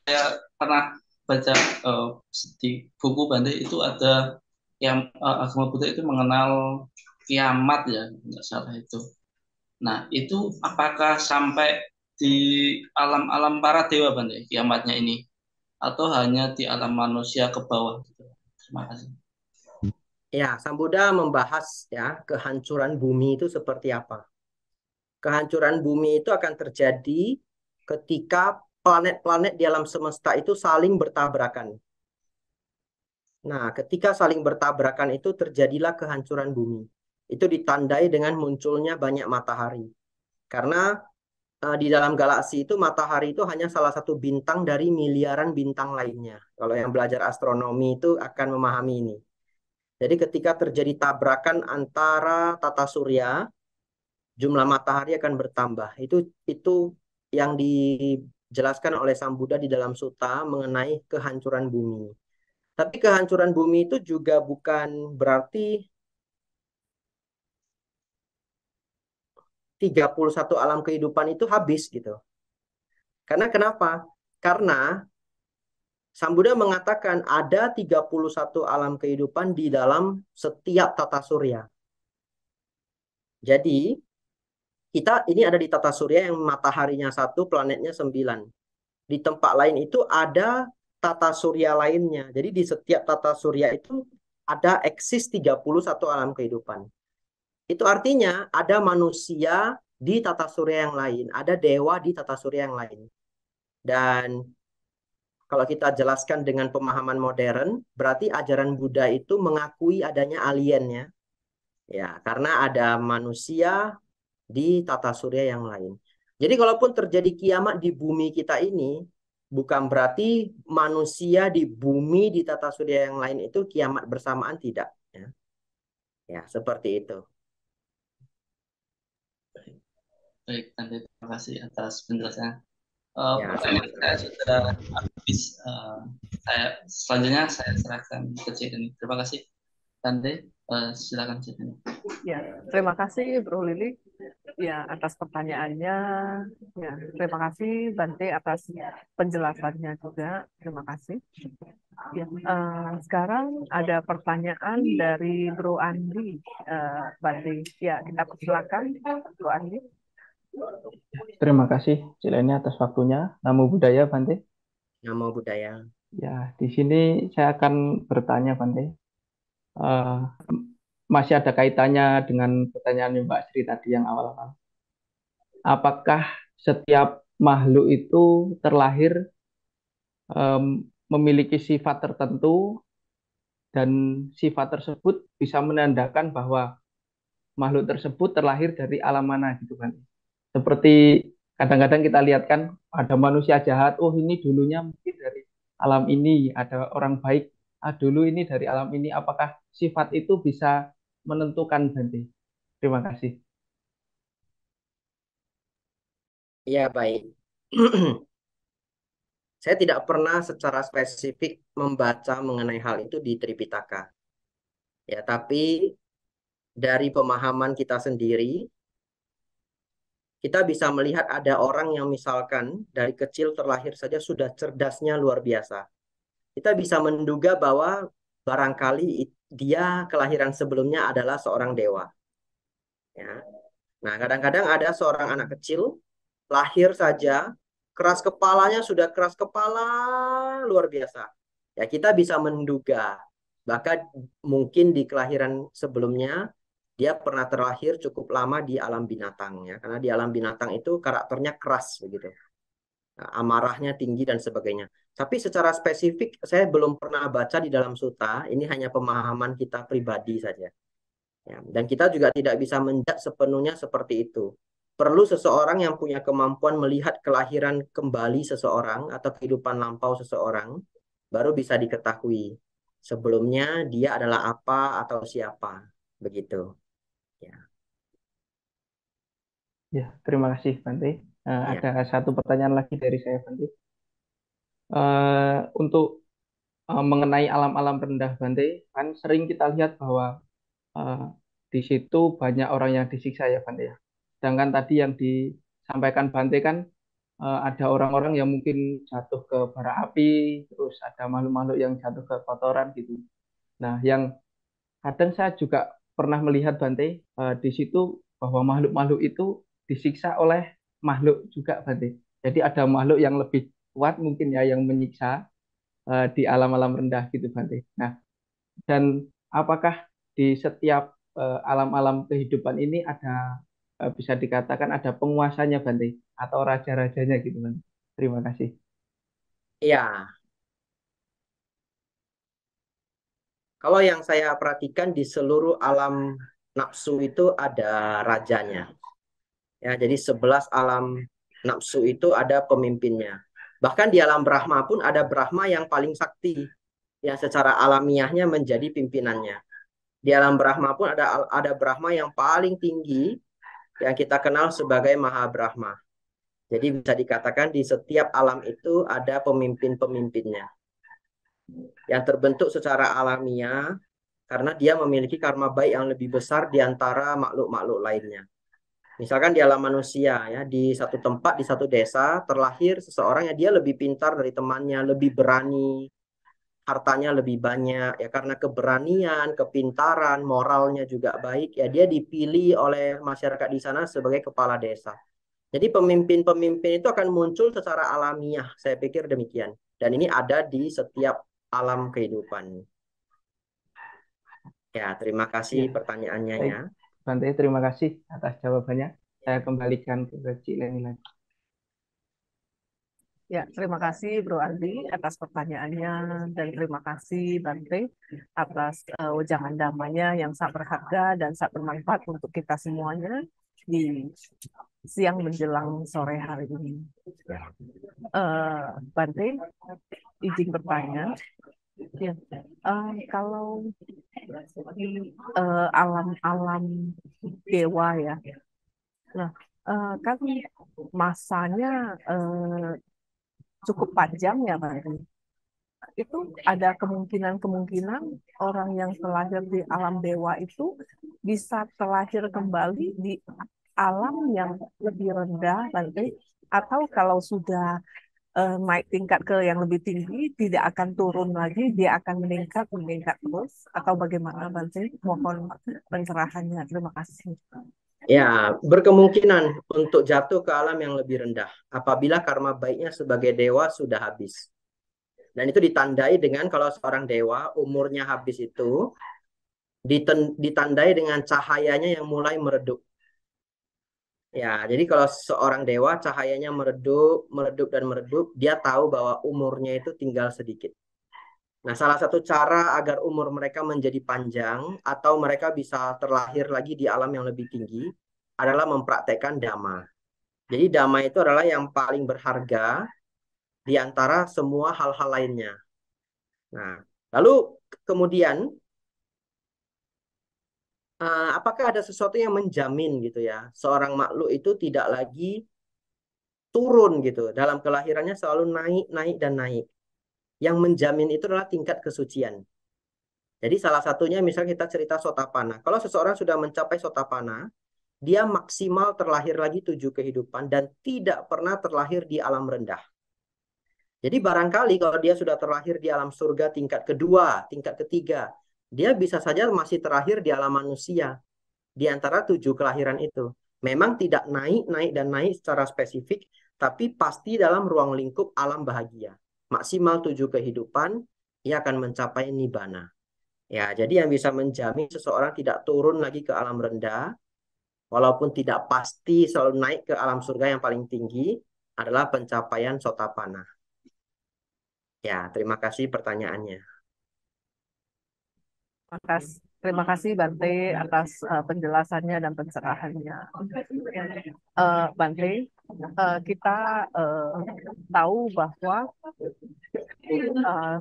pernah baca di buku Bante itu ada yang agama Buddha itu mengenal kiamat ya, nggak salah itu. Nah, itu apakah sampai di alam-alam para dewa Bante kiamatnya ini? Atau hanya di alam manusia ke bawah gitu. Terima kasih. Ya, Sang Buddha membahas ya kehancuran bumi itu seperti apa. Kehancuran bumi itu akan terjadi ketika planet-planet di alam semesta itu saling bertabrakan. Nah, ketika saling bertabrakan itu terjadilah kehancuran bumi. Itu ditandai dengan munculnya banyak matahari. Karena di dalam galaksi itu matahari itu hanya salah satu bintang dari miliaran bintang lainnya. Kalau yang belajar astronomi itu akan memahami ini. Jadi ketika terjadi tabrakan antara tata surya, jumlah matahari akan bertambah. Itu yang dijelaskan oleh Sang Buddha di dalam sutta mengenai kehancuran bumi. Tapi kehancuran bumi itu juga bukan berarti 31 alam kehidupan itu habis gitu. Karena kenapa? Karena Sang Buddha mengatakan ada 31 alam kehidupan di dalam setiap tata surya. Jadi, kita ini ada di tata surya yang mataharinya 1, planetnya 9. Di tempat lain itu ada tata surya lainnya. Jadi di setiap tata surya itu ada eksis 31 alam kehidupan. Itu artinya ada manusia di tata surya yang lain, ada dewa di tata surya yang lain. Dan kalau kita jelaskan dengan pemahaman modern, berarti ajaran Buddha itu mengakui adanya aliennya. Ya, karena ada manusia di tata surya yang lain. Jadi kalaupun terjadi kiamat di bumi kita ini, bukan berarti manusia di bumi di tata surya yang lain itu kiamat bersamaan, tidak. Ya, ya seperti itu. Baik, Tante, terima kasih atas penjelasannya. Ya, Pertanyaan saya sudah habis. Selanjutnya saya serahkan ke Cik. Terima kasih, Tante. Silakan Cik. Ya, terima kasih Bro Lili ya atas pertanyaannya. Ya, terima kasih Bante atas penjelasannya juga. Terima kasih. Ya, sekarang ada pertanyaan dari Bro Andi, Bante. Ya, kita persilakan Bro Andi. Terima kasih Cileni atas waktunya. Namo Buddhaya Bante. Namo Buddhaya. Ya, di sini saya akan bertanya Bante. Masih ada kaitannya dengan pertanyaan Mbak Sri tadi yang awal-awal. Apakah setiap makhluk itu terlahir memiliki sifat tertentu dan sifat tersebut bisa menandakan bahwa makhluk tersebut terlahir dari alam mana gitu kan? Seperti kadang-kadang kita lihat kan ada manusia jahat, oh ini dulunya mungkin dari alam ini, ada orang baik, dulu ini dari alam ini. Apakah sifat itu bisa menentukan Bante? Terima kasih. Ya, baik. Saya tidak pernah secara spesifik membaca mengenai hal itu di Tripitaka. Ya, tapi dari pemahaman kita sendiri, kita bisa melihat ada orang yang misalkan dari kecil terlahir saja sudah cerdasnya luar biasa. Kita bisa menduga bahwa barangkali dia kelahiran sebelumnya adalah seorang dewa. Ya. Nah, kadang-kadang ada seorang anak kecil lahir saja, keras kepalanya sudah keras kepala luar biasa. Ya, kita bisa menduga, bahkan mungkin di kelahiran sebelumnya dia pernah terlahir cukup lama di alam binatang ya, karena di alam binatang itu karakternya keras begitu. Nah, amarahnya tinggi dan sebagainya. Tapi secara spesifik saya belum pernah baca di dalam suta, ini hanya pemahaman kita pribadi saja. Ya, dan kita juga tidak bisa menjudge sepenuhnya seperti itu. Perlu seseorang yang punya kemampuan melihat kelahiran kembali seseorang atau kehidupan lampau seseorang, baru bisa diketahui. Sebelumnya dia adalah apa atau siapa. Begitu. Ya. Ya, terima kasih Bante. Ya. Ada satu pertanyaan lagi dari saya Bante. Untuk mengenai alam-alam rendah Bante, kan sering kita lihat bahwa eh, di situ banyak orang yang disiksa ya Bante ya. Sedangkan tadi yang disampaikan Bante kan ada orang-orang yang mungkin jatuh ke bara api, terus ada makhluk-makhluk yang jatuh ke kotoran gitu. Nah, yang kadang saya juga pernah melihat Bante di situ bahwa makhluk-makhluk itu disiksa oleh makhluk juga Bante. Jadi ada makhluk yang lebih kuat mungkin ya yang menyiksa di alam-alam rendah gitu Bante. Nah, dan apakah di setiap alam-alam kehidupan ini ada bisa dikatakan ada penguasanya Bante atau raja-rajanya gitu Bante. Terima kasih. Ya, kalau yang saya perhatikan di seluruh alam nafsu itu ada rajanya. Ya, jadi 11 alam nafsu itu ada pemimpinnya. Bahkan di alam Brahma pun ada Brahma yang paling sakti, yang secara alamiahnya menjadi pimpinannya. Di alam Brahma pun ada Brahma yang paling tinggi, yang kita kenal sebagai Mahabrahma. Jadi bisa dikatakan di setiap alam itu ada pemimpin-pemimpinnya, yang terbentuk secara alamiah, karena dia memiliki karma baik yang lebih besar di antara makhluk-makhluk lainnya. Misalkan di alam manusia ya, di satu tempat, di satu desa terlahir seseorang yang dia lebih pintar dari temannya, lebih berani, hartanya lebih banyak ya, karena keberanian, kepintaran, moralnya juga baik ya, dia dipilih oleh masyarakat di sana sebagai kepala desa. Jadi pemimpin-pemimpin itu akan muncul secara alamiah, saya pikir demikian. Dan ini ada di setiap alam kehidupan. Ya, terima kasih Ya, pertanyaannya baik ya. Bante, terima kasih atas jawabannya. Saya kembalikan ke Cik Leni lagi. Ya, terima kasih Bro Aldi atas pertanyaannya dan terima kasih Bante atas wejangan damanya yang sangat berharga dan sangat bermanfaat untuk kita semuanya di siang menjelang sore hari ini. Bante, izin bertanya, ya, kalau di alam-alam dewa ya, nah kan masanya cukup panjang ya Bante. Itu ada kemungkinan-kemungkinan orang yang terlahir di alam dewa itu bisa terlahir kembali di alam yang lebih rendah nanti, atau kalau sudah naik tingkat ke yang lebih tinggi tidak akan turun lagi, dia akan meningkat terus, atau bagaimana Bante? Mohon pencerahannya, terima kasih. Ya, berkemungkinan untuk jatuh ke alam yang lebih rendah apabila karma baiknya sebagai dewa sudah habis. Dan itu ditandai dengan kalau seorang dewa umurnya habis itu ditandai dengan cahayanya yang mulai meredup. Ya, jadi kalau seorang dewa cahayanya meredup, meredup dan meredup, dia tahu bahwa umurnya itu tinggal sedikit. Nah, salah satu cara agar umur mereka menjadi panjang atau mereka bisa terlahir lagi di alam yang lebih tinggi adalah mempraktekkan dhamma. Jadi dhamma itu adalah yang paling berharga di antara semua hal-hal lainnya. Nah, lalu kemudian apakah ada sesuatu yang menjamin gitu ya, seorang makhluk itu tidak lagi turun gitu, dalam kelahirannya selalu naik, naik dan naik. Yang menjamin itu adalah tingkat kesucian. Jadi salah satunya misalnya kita cerita Sotapana. Kalau seseorang sudah mencapai Sotapana, dia maksimal terlahir lagi 7 kehidupan dan tidak pernah terlahir di alam rendah. Jadi barangkali kalau dia sudah terlahir di alam surga tingkat kedua, tingkat ketiga, dia bisa saja masih terlahir di alam manusia di antara 7 kelahiran itu. Memang tidak naik dan naik secara spesifik, tapi pasti dalam ruang lingkup alam bahagia. Maksimal 7 kehidupan, ia akan mencapai nibbana. Ya, jadi yang bisa menjamin seseorang tidak turun lagi ke alam rendah, walaupun tidak pasti selalu naik ke alam surga yang paling tinggi, adalah pencapaian Sotapanna. Ya, terima kasih pertanyaannya. Terima kasih Bante atas penjelasannya dan pencerahannya. Bante, kita tahu bahwa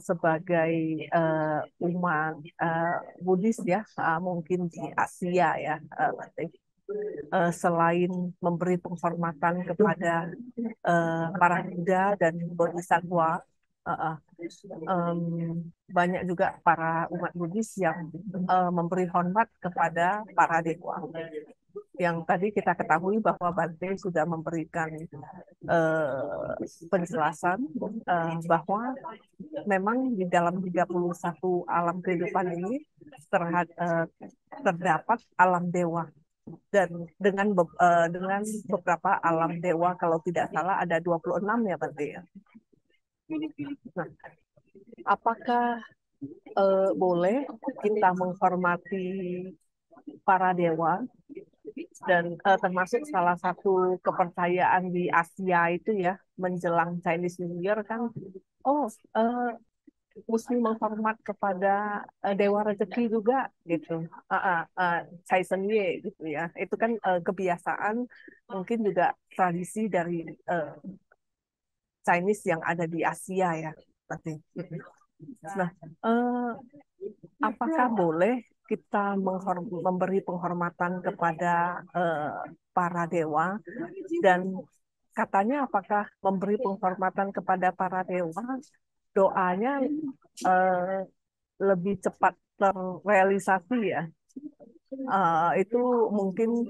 sebagai umat Buddhis ya, mungkin di Asia ya, Bante, selain memberi penghormatan kepada para Buddha dan Bodhisattva, banyak juga para umat Buddhis yang memberi hormat kepada para dewa. Yang tadi kita ketahui bahwa Bante sudah memberikan penjelasan bahwa memang di dalam 31 alam kehidupan ini terdapat alam dewa. Dan dengan beberapa alam dewa, kalau tidak salah ada 26 ya Bante ya. Nah, apakah boleh kita menghormati para dewa, dan termasuk salah satu kepercayaan di Asia itu ya, menjelang Chinese New Year kan, mesti menghormat kepada dewa rezeki juga gitu, Cai Shen Ye gitu ya. Itu kan kebiasaan, mungkin juga tradisi dari Chinese yang ada di Asia ya. Nah, apakah boleh kita memberi penghormatan kepada para dewa, dan katanya apakah memberi penghormatan kepada para dewa doanya lebih cepat terrealisasi ya? Itu mungkin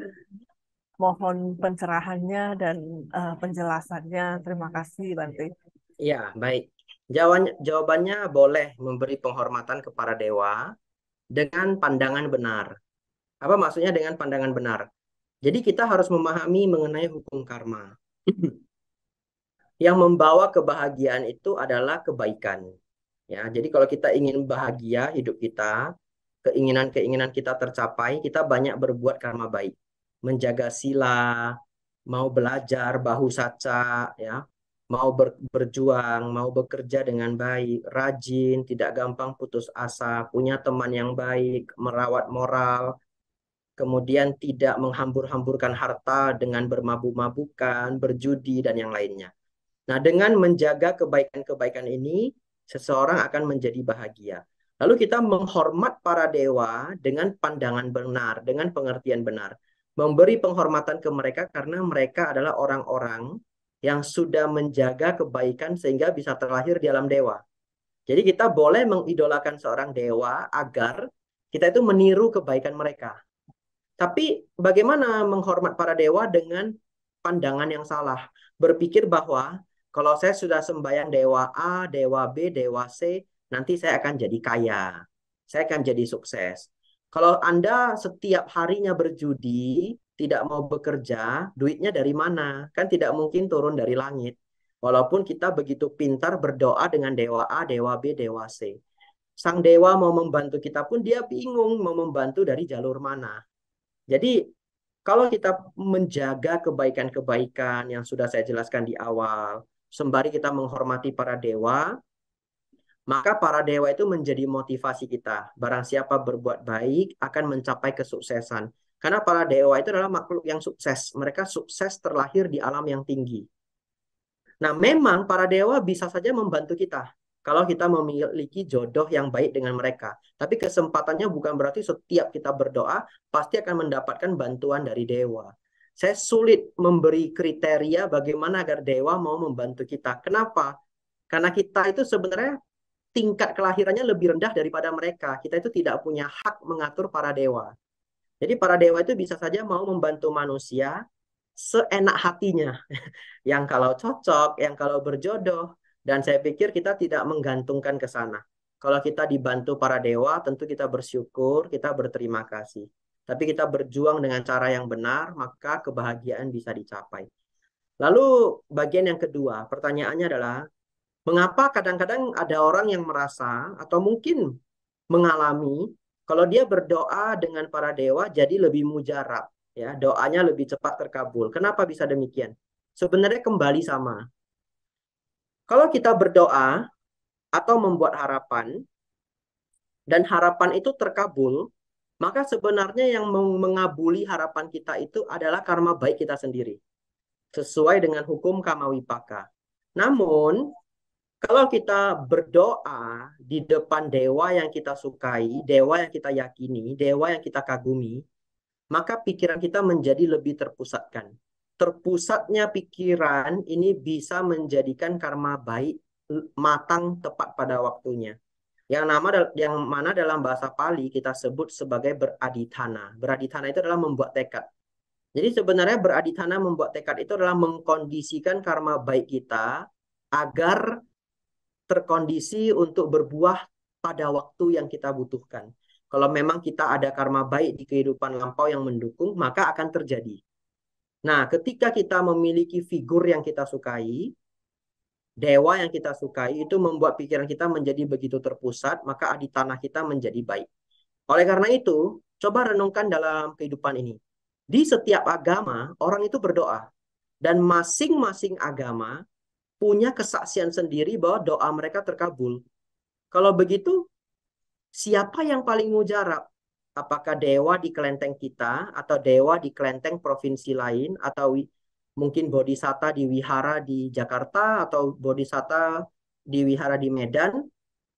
mohon pencerahannya dan penjelasannya. Terima kasih Bante. Ya, baik. Jawabannya boleh memberi penghormatan kepada dewa dengan pandangan benar. Apa maksudnya dengan pandangan benar? Jadi kita harus memahami mengenai hukum karma. Yang membawa kebahagiaan itu adalah kebaikan. Ya, jadi kalau kita ingin bahagia hidup kita, keinginan-keinginan kita tercapai, kita banyak berbuat karma baik. Menjaga sila, mau belajar, bahu saca, ya, mau berjuang, mau bekerja dengan baik, rajin, tidak gampang putus asa, punya teman yang baik, merawat moral, kemudian tidak menghambur-hamburkan harta dengan bermabuk-mabukan, berjudi, dan yang lainnya. Nah, dengan menjaga kebaikan-kebaikan ini, seseorang akan menjadi bahagia. Lalu kita menghormat para dewa dengan pandangan benar, dengan pengertian benar. Memberi penghormatan ke mereka karena mereka adalah orang-orang yang sudah menjaga kebaikan sehingga bisa terlahir di alam dewa. Jadi kita boleh mengidolakan seorang dewa agar kita itu meniru kebaikan mereka. Tapi bagaimana menghormat para dewa dengan pandangan yang salah? Berpikir bahwa kalau saya sudah sembahyang dewa A, dewa B, dewa C, nanti saya akan jadi kaya. Saya akan jadi sukses. Kalau Anda setiap harinya berjudi, tidak mau bekerja, duitnya dari mana? Kan tidak mungkin turun dari langit. Walaupun kita begitu pintar berdoa dengan dewa A, dewa B, dewa C. Sang dewa mau membantu kita pun dia bingung mau membantu dari jalur mana. Jadi kalau kita menjaga kebaikan-kebaikan yang sudah saya jelaskan di awal, sembari kita menghormati para dewa, maka para dewa itu menjadi motivasi kita. Barang siapa berbuat baik akan mencapai kesuksesan. Karena para dewa itu adalah makhluk yang sukses. Mereka sukses terlahir di alam yang tinggi. Nah, memang para dewa bisa saja membantu kita kalau kita memiliki jodoh yang baik dengan mereka. Tapi kesempatannya bukan berarti setiap kita berdoa pasti akan mendapatkan bantuan dari dewa. Saya sulit memberi kriteria bagaimana agar dewa mau membantu kita. Kenapa? Karena kita itu sebenarnya tingkat kelahirannya lebih rendah daripada mereka. Kita itu tidak punya hak mengatur para dewa. Jadi para dewa itu bisa saja mau membantu manusia seenak hatinya. Yang kalau cocok, yang kalau berjodoh. Dan saya pikir kita tidak menggantungkan ke sana. Kalau kita dibantu para dewa, tentu kita bersyukur, kita berterima kasih. tapi kita berjuang dengan cara yang benar, maka kebahagiaan bisa dicapai. Lalu bagian yang kedua, pertanyaannya adalah, mengapa kadang-kadang ada orang yang merasa atau mungkin mengalami kalau dia berdoa dengan para dewa jadi lebih mujarab, ya, doanya lebih cepat terkabul. Kenapa bisa demikian? Sebenarnya kembali sama. Kalau kita berdoa atau membuat harapan dan harapan itu terkabul, maka sebenarnya yang mengabuli harapan kita itu adalah karma baik kita sendiri, sesuai dengan hukum Kamawipaka. Namun, kalau kita berdoa di depan dewa yang kita sukai, dewa yang kita yakini, dewa yang kita kagumi, maka pikiran kita menjadi lebih terpusatkan. Terpusatnya pikiran ini bisa menjadikan karma baik matang tepat pada waktunya. Yang mana dalam bahasa Pali kita sebut sebagai beradithana. Beradithana itu adalah membuat tekad. Jadi sebenarnya beradithana membuat tekad itu adalah mengkondisikan karma baik kita agar terkondisi untuk berbuah pada waktu yang kita butuhkan. Kalau memang kita ada karma baik di kehidupan lampau yang mendukung, maka akan terjadi. Nah, ketika kita memiliki figur yang kita sukai, dewa yang kita sukai, itu membuat pikiran kita menjadi begitu terpusat, maka aditana kita menjadi baik. Oleh karena itu, coba renungkan dalam kehidupan ini. Di setiap agama, orang itu berdoa. Dan masing-masing agama punya kesaksian sendiri bahwa doa mereka terkabul. Kalau begitu, siapa yang paling mujarab? Apakah dewa di kelenteng kita, atau dewa di kelenteng provinsi lain, atau mungkin bodhisatta di wihara di Jakarta, atau bodhisatta di wihara di Medan?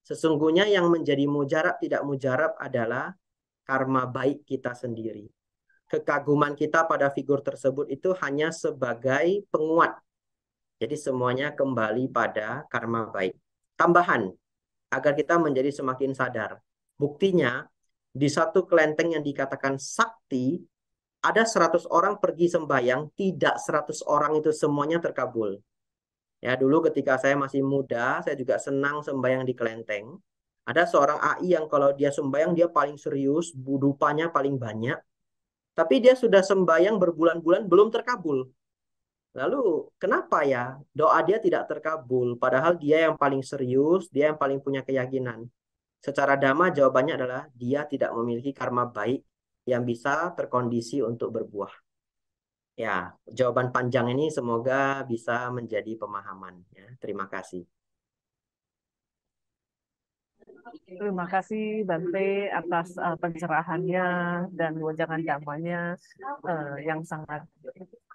Sesungguhnya yang menjadi mujarab tidak mujarab adalah karma baik kita sendiri. Kekaguman kita pada figur tersebut itu hanya sebagai penguat. Jadi semuanya kembali pada karma baik. Tambahan, agar kita menjadi semakin sadar. Buktinya, di satu kelenteng yang dikatakan sakti, ada 100 orang pergi sembahyang, tidak 100 orang itu semuanya terkabul. Ya, dulu ketika saya masih muda, saya juga senang sembahyang di kelenteng. Ada seorang AI yang kalau dia sembahyang, dia paling serius, dupanya paling banyak. Tapi dia sudah sembahyang berbulan-bulan, belum terkabul. Lalu kenapa ya doa dia tidak terkabul? Padahal dia yang paling serius, dia yang paling punya keyakinan. Secara dhamma jawabannya adalah dia tidak memiliki karma baik yang bisa terkondisi untuk berbuah. Ya, jawaban panjang ini semoga bisa menjadi pemahaman. Ya, terima kasih. Terima kasih Bante atas pencerahannya dan wejangan damanya yang sangat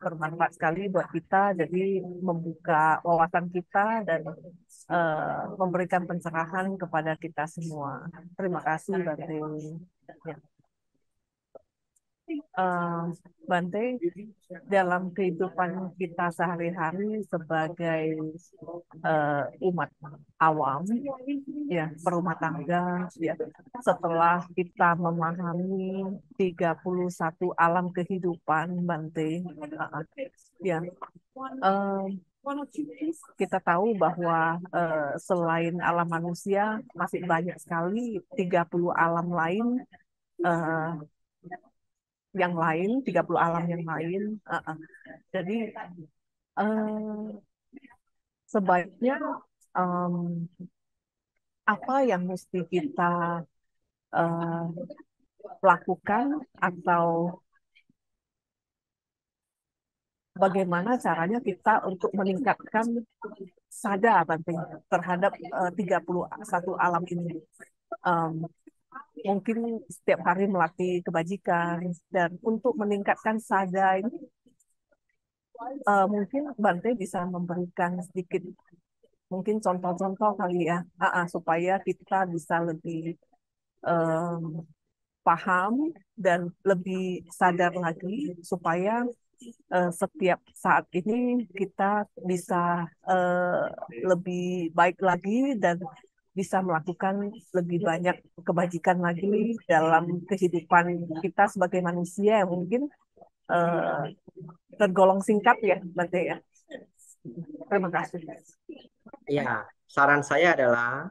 bermanfaat sekali buat kita. Jadi membuka wawasan kita dan memberikan pencerahan kepada kita semua. Terima kasih Bante. Ya. Bante, dalam kehidupan kita sehari-hari sebagai umat awam, ya berumah tangga, ya, setelah kita memahami 31 alam kehidupan, Bante, ya, kita tahu bahwa selain alam manusia masih banyak sekali 30 alam lain. Yang lain, 30 alam yang lain. Jadi sebaiknya apa yang mesti kita lakukan atau bagaimana caranya kita untuk meningkatkan sadar terhadap 31 alam ini. Mungkin setiap hari melatih kebajikan, dan untuk meningkatkan sadar ini mungkin Bante bisa memberikan sedikit mungkin contoh-contoh kali ya, supaya kita bisa lebih paham dan lebih sadar lagi, supaya setiap saat ini kita bisa lebih baik lagi dan bisa melakukan lebih banyak kebajikan lagi dalam kehidupan kita sebagai manusia yang mungkin tergolong singkat ya, Bante ya. Terima kasih. Ya, saran saya adalah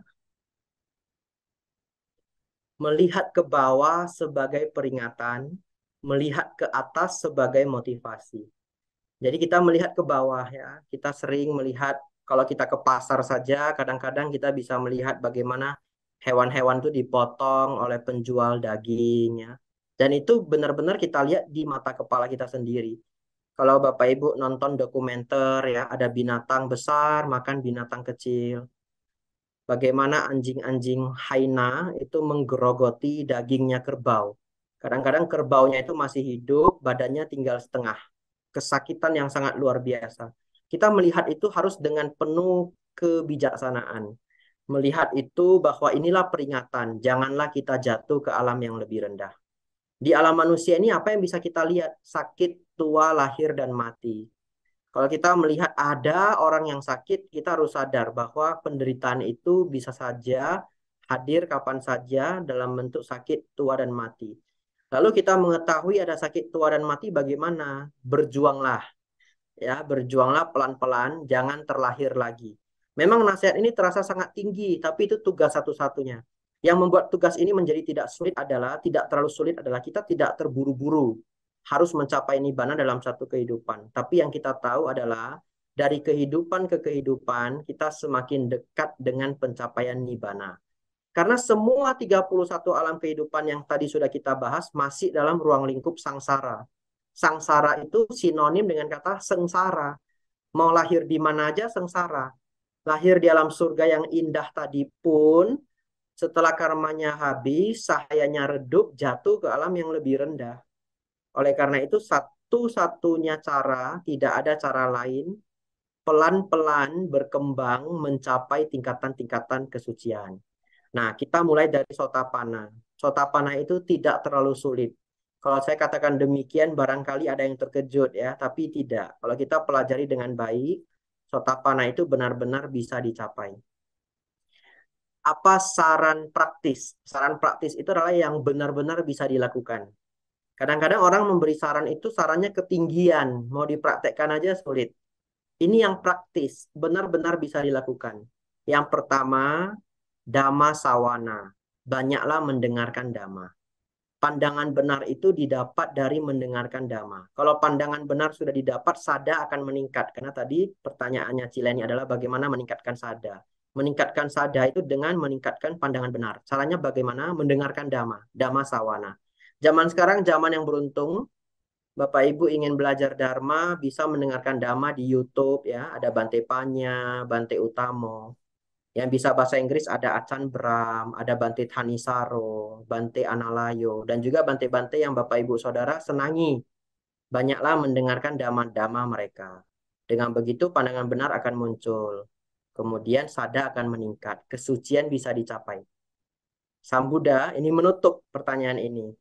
melihat ke bawah sebagai peringatan melihat ke atas sebagai motivasi. Jadi kita melihat ke bawah ya. Kita sering melihat kalau kita ke pasar saja, kadang-kadang kita bisa melihat bagaimana hewan-hewan itu dipotong oleh penjual daging ya. Dan itu benar-benar kita lihat di mata kepala kita sendiri. Kalau Bapak Ibu nonton dokumenter ya, ada binatang besar makan binatang kecil. Bagaimana anjing-anjing Haina itu menggerogoti dagingnya kerbau. Kadang-kadang kerbaunya itu masih hidup, badannya tinggal setengah. Kesakitan yang sangat luar biasa. Kita melihat itu harus dengan penuh kebijaksanaan. Melihat itu bahwa inilah peringatan, janganlah kita jatuh ke alam yang lebih rendah. Di alam manusia ini apa yang bisa kita lihat? Sakit, tua, lahir, dan mati. Kalau kita melihat ada orang yang sakit, kita harus sadar bahwa penderitaan itu bisa saja hadir kapan saja dalam bentuk sakit, tua, dan mati. Lalu kita mengetahui ada sakit, tua, dan mati bagaimana? Berjuanglah. Ya, berjuanglah pelan-pelan, jangan terlahir lagi. Memang nasihat ini terasa sangat tinggi, tapi itu tugas satu-satunya. Yang membuat tugas ini menjadi tidak terlalu sulit adalah kita tidak terburu-buru harus mencapai nibbana dalam satu kehidupan. Tapi yang kita tahu adalah dari kehidupan ke kehidupan kita semakin dekat dengan pencapaian nibbana. Karena semua 31 alam kehidupan yang tadi sudah kita bahas masih dalam ruang lingkup sangsara. Sangsara itu sinonim dengan kata sengsara. Mau lahir di mana aja sengsara. Lahir di alam surga yang indah tadi pun, setelah karmanya habis, cahayanya redup, jatuh ke alam yang lebih rendah. Oleh karena itu, satu-satunya cara, tidak ada cara lain, pelan-pelan berkembang mencapai tingkatan-tingkatan kesucian. Nah, kita mulai dari Sotapanna. Sotapanna itu tidak terlalu sulit. Kalau saya katakan demikian, barangkali ada yang terkejut ya, tapi tidak. Kalau kita pelajari dengan baik, Sotapanna itu benar-benar bisa dicapai. Apa saran praktis? Saran praktis itu adalah yang benar-benar bisa dilakukan. Kadang-kadang orang memberi saran itu sarannya ketinggian, mau dipraktekkan aja sulit. Ini yang praktis, benar-benar bisa dilakukan. Yang pertama, Dhamma sawana. Banyaklah mendengarkan Dhamma. Pandangan benar itu didapat dari mendengarkan Dhamma. Kalau pandangan benar sudah didapat, sada akan meningkat. Karena tadi pertanyaannya Cileni adalah bagaimana meningkatkan sada. Meningkatkan sada itu dengan meningkatkan pandangan benar. Caranya bagaimana? Mendengarkan Dhamma. Dhamma sawana. Zaman sekarang zaman yang beruntung. Bapak Ibu ingin belajar Dharma, bisa mendengarkan Dhamma di YouTube ya. Ada Bante Panya, Bante Utamo. Yang bisa bahasa Inggris ada Achan Bram, ada Bante Thanisaro, Bante Analayo, dan juga Bante-Bante yang Bapak Ibu Saudara senangi. Banyaklah mendengarkan dhamma-dhamma mereka. Dengan begitu pandangan benar akan muncul. Kemudian sada akan meningkat. Kesucian bisa dicapai. Sang Buddha, ini menutup pertanyaan ini.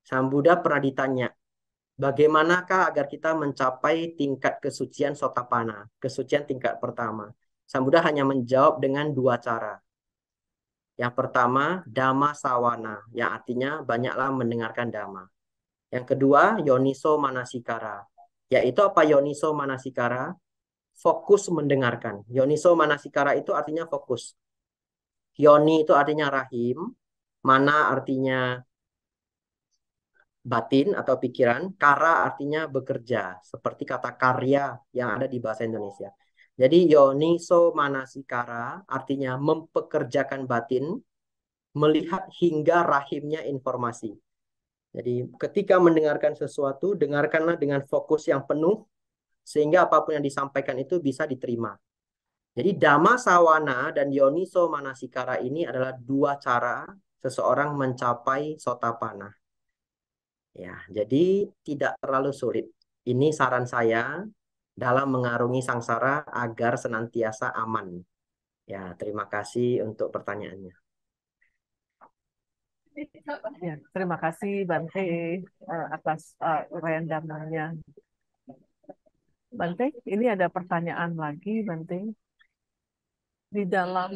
Sang Buddha pernah ditanya, bagaimanakah agar kita mencapai tingkat kesucian Sotapanna, kesucian tingkat pertama? Sang Buddha hanya menjawab dengan dua cara. Yang pertama, Dhamma sawana, yang artinya banyaklah mendengarkan Dhamma. Yang kedua, Yoniso manasikara. Yaitu apa Yoniso manasikara? Fokus mendengarkan. Yoniso manasikara itu artinya fokus. Yoni itu artinya rahim, mana artinya batin atau pikiran, kara artinya bekerja, seperti kata karya yang ada di bahasa Indonesia. Jadi yoniso manasikara artinya mempekerjakan batin, melihat hingga rahimnya informasi. Jadi ketika mendengarkan sesuatu, dengarkanlah dengan fokus yang penuh, sehingga apapun yang disampaikan itu bisa diterima. Jadi Dhamma sawana dan yoniso manasikara ini adalah dua cara seseorang mencapai Sotapanna. Ya, jadi tidak terlalu sulit. Ini saran saya dalam mengarungi sangsara agar senantiasa aman. Ya, terima kasih untuk pertanyaannya. Ya, terima kasih Bante atas uraian damanya. Bante, ini ada pertanyaan lagi, Bante. Di dalam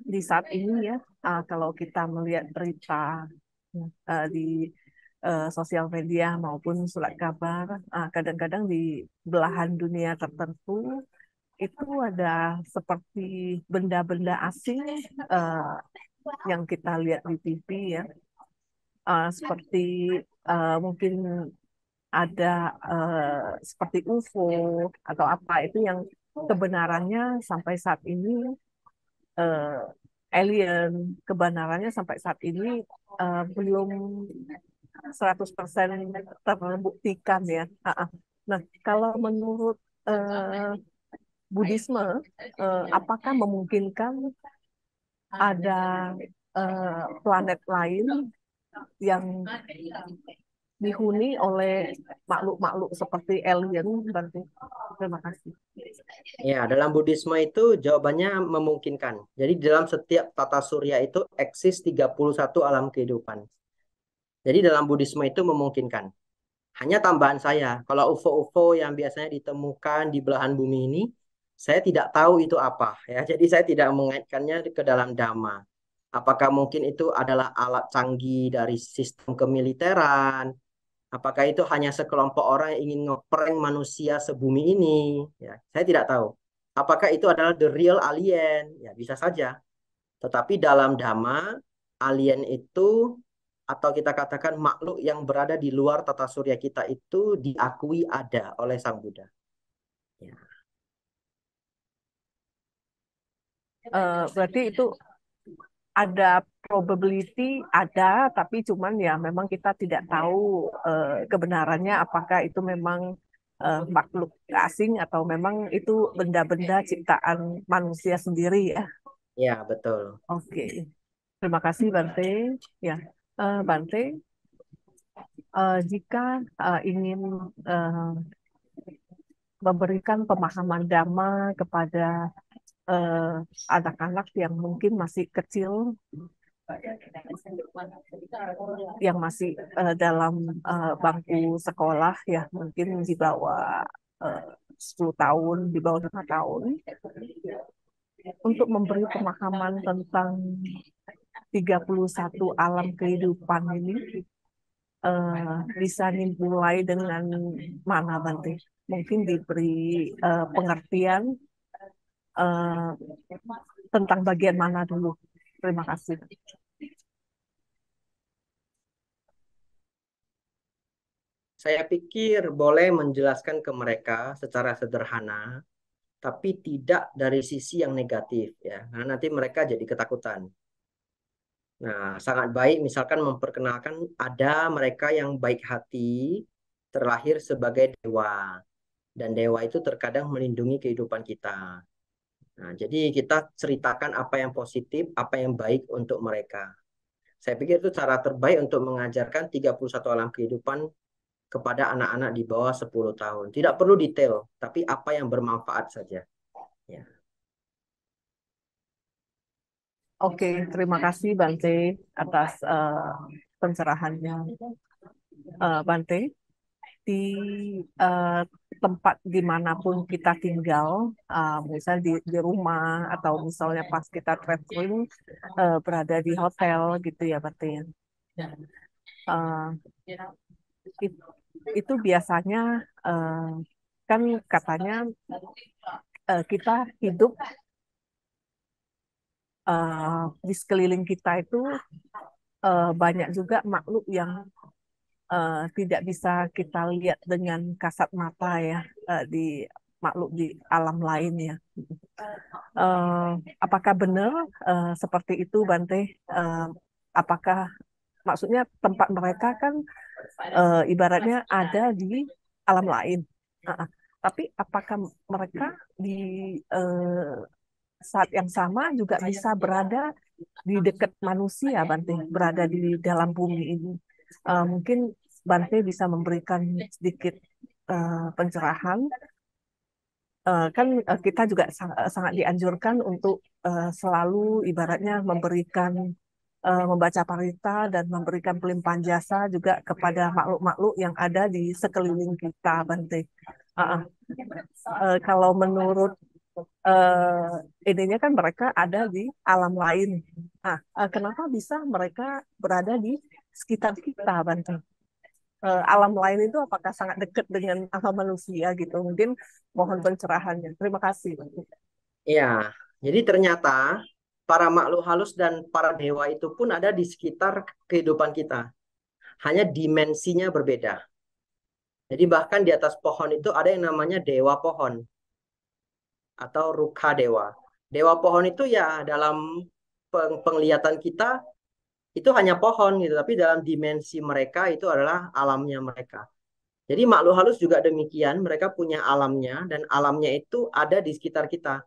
di saat ini ya, kalau kita melihat berita di sosial media maupun surat kabar, kadang-kadang di belahan dunia tertentu itu ada seperti benda-benda asing yang kita lihat di TV ya. seperti mungkin ada seperti UFO atau apa itu yang kebenarannya sampai saat ini alien kebenarannya sampai saat ini belum 100% terbuktikan ya. Nah, kalau menurut Buddhisme, apakah memungkinkan ada planet lain yang dihuni oleh makhluk-makhluk seperti alien? Berarti. Terima kasih. Ya, dalam Buddhisme itu jawabannya memungkinkan. Jadi dalam setiap tata surya itu eksis 31 alam kehidupan. Jadi dalam Buddhisme itu memungkinkan. Hanya tambahan saya, kalau UFO-UFO yang biasanya ditemukan di belahan bumi ini, saya tidak tahu itu apa ya. Jadi saya tidak mengaitkannya ke dalam Dhamma. Apakah mungkin itu adalah alat canggih dari sistem kemiliteran? Apakah itu hanya sekelompok orang yang ingin ngeprank manusia sebumi ini? Ya, saya tidak tahu. Apakah itu adalah the real alien? Ya, bisa saja. Tetapi dalam Dhamma, alien itu atau kita katakan makhluk yang berada di luar tata surya kita itu diakui ada oleh Sang Buddha. Ya. Berarti itu ada probability ada, tapi cuman ya memang kita tidak tahu kebenarannya apakah itu memang makhluk asing atau memang itu benda-benda ciptaan manusia sendiri ya. Ya, betul. Oke. Terima kasih Bante. Ya, Bante, jika ingin memberikan pemahaman Dhamma kepada anak-anak yang mungkin masih kecil, yang masih dalam bangku sekolah, ya mungkin di bawah 10 tahun, di bawah 5 tahun, untuk memberi pemahaman tentang 31 alam kehidupan ini, bisa dimulai dengan mana Bante? Mungkin diberi pengertian tentang bagian mana dulu. Terima kasih. Saya pikir boleh menjelaskan ke mereka secara sederhana, tapi tidak dari sisi yang negatif ya. Nah, nanti mereka jadi ketakutan. Nah, sangat baik misalkan memperkenalkan ada mereka yang baik hati, terlahir sebagai dewa. Dan dewa itu terkadang melindungi kehidupan kita. Nah, jadi kita ceritakan apa yang positif, apa yang baik untuk mereka. Saya pikir itu cara terbaik untuk mengajarkan 31 alam kehidupan kepada anak-anak di bawah 10 tahun. Tidak perlu detail, tapi apa yang bermanfaat saja. Ya. Oke, terima kasih Bante atas pencerahannya. Bante, di tempat dimanapun kita tinggal, misalnya di rumah atau misalnya pas kita traveling, berada di hotel gitu ya Bante. Uh, itu biasanya kan katanya kita hidup di sekeliling kita itu banyak juga makhluk yang tidak bisa kita lihat dengan kasat mata ya, di makhluk di alam lain ya. Apakah benar seperti itu Bante? Apakah maksudnya tempat mereka kan ibaratnya ada di alam lain. Tapi apakah mereka di saat yang sama juga bisa berada di dekat manusia, Bante, berada di dalam bumi ini? Mungkin Bante bisa memberikan sedikit pencerahan. Kan kita juga sangat dianjurkan untuk selalu ibaratnya memberikan membaca parita dan memberikan pelimpahan jasa juga kepada makhluk-makhluk yang ada di sekeliling kita, Bante. Kalau menurut idenya kan mereka ada di alam lain. Nah, kenapa bisa mereka berada di sekitar kita, Bante? Alam lain itu apakah sangat dekat dengan alam manusia gitu? Mungkin mohon pencerahannya. Terima kasih, Bante. Ya, jadi ternyata para makhluk halus dan para dewa itu pun ada di sekitar kehidupan kita. hanya dimensinya berbeda. Jadi bahkan di atas pohon itu ada yang namanya dewa pohon atau ruka dewa. Dewa pohon itu ya dalam penglihatan kita itu hanya pohon gitu, tapi dalam dimensi mereka itu adalah alamnya mereka. Jadi makhluk halus juga demikian, mereka punya alamnya dan alamnya itu ada di sekitar kita,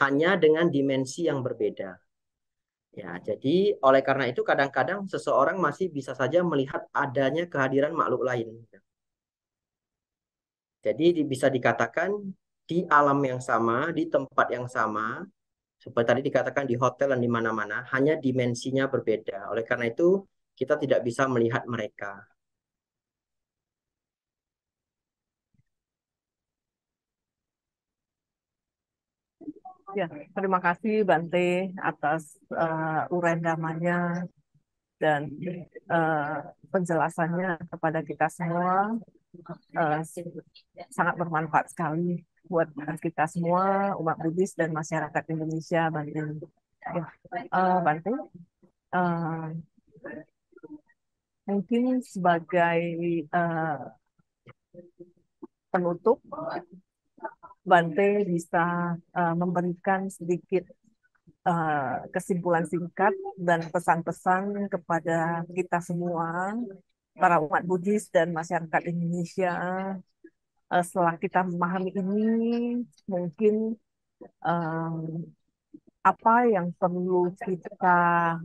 hanya dengan dimensi yang berbeda. Ya, jadi oleh karena itu kadang-kadang seseorang masih bisa saja melihat adanya kehadiran makhluk lain. Jadi bisa dikatakan di alam yang sama, di tempat yang sama, seperti tadi dikatakan di hotel dan di mana-mana, hanya dimensinya berbeda. Oleh karena itu kita tidak bisa melihat mereka. Ya, terima kasih Bante atas uraian damanya dan penjelasannya kepada kita semua. Sangat bermanfaat sekali buat kita semua, umat Buddhis dan masyarakat Indonesia, Bante. Ya, Bante, mungkin sebagai penutup, Bante bisa memberikan sedikit kesimpulan singkat dan pesan-pesan kepada kita semua, para umat Buddhis dan masyarakat Indonesia. Setelah kita memahami ini, mungkin apa yang perlu kita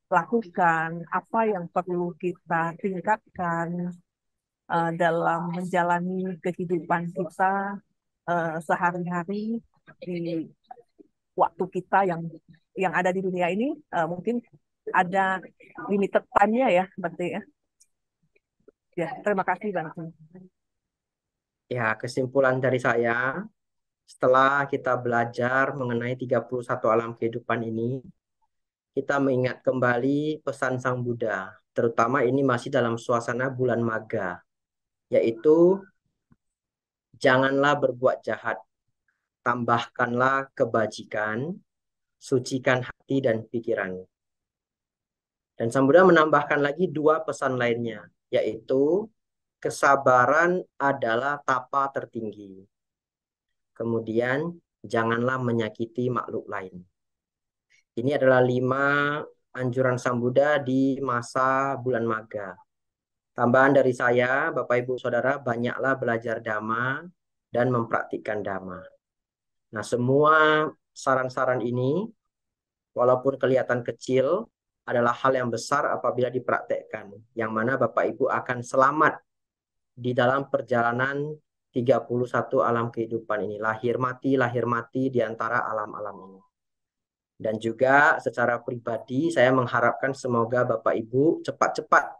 lakukan, apa yang perlu kita tingkatkan dalam menjalani kehidupan kita sehari-hari di waktu kita yang ada di dunia ini. Mungkin ada limited time-nya ya, berarti ya. Ya, terima kasih Bante. Ya, kesimpulan dari saya, setelah kita belajar mengenai 31 alam kehidupan ini, kita mengingat kembali pesan Sang Buddha, terutama ini masih dalam suasana bulan Maga, yaitu janganlah berbuat jahat, tambahkanlah kebajikan, sucikan hati dan pikiran. Dan Sang Buddha menambahkan lagi dua pesan lainnya, yaitu kesabaran adalah tapa tertinggi. Kemudian, janganlah menyakiti makhluk lain. Ini adalah 5 anjuran Sang Buddha di masa bulan Maga. Tambahan dari saya, Bapak Ibu Saudara, banyaklah belajar Dhamma dan mempraktikkan Dhamma. Nah, semua saran-saran ini, walaupun kelihatan kecil, adalah hal yang besar apabila dipraktekkan, yang mana Bapak Ibu akan selamat di dalam perjalanan 31 alam kehidupan ini. Lahir mati di antara alam-alam ini. Dan juga secara pribadi, saya mengharapkan semoga Bapak Ibu cepat-cepat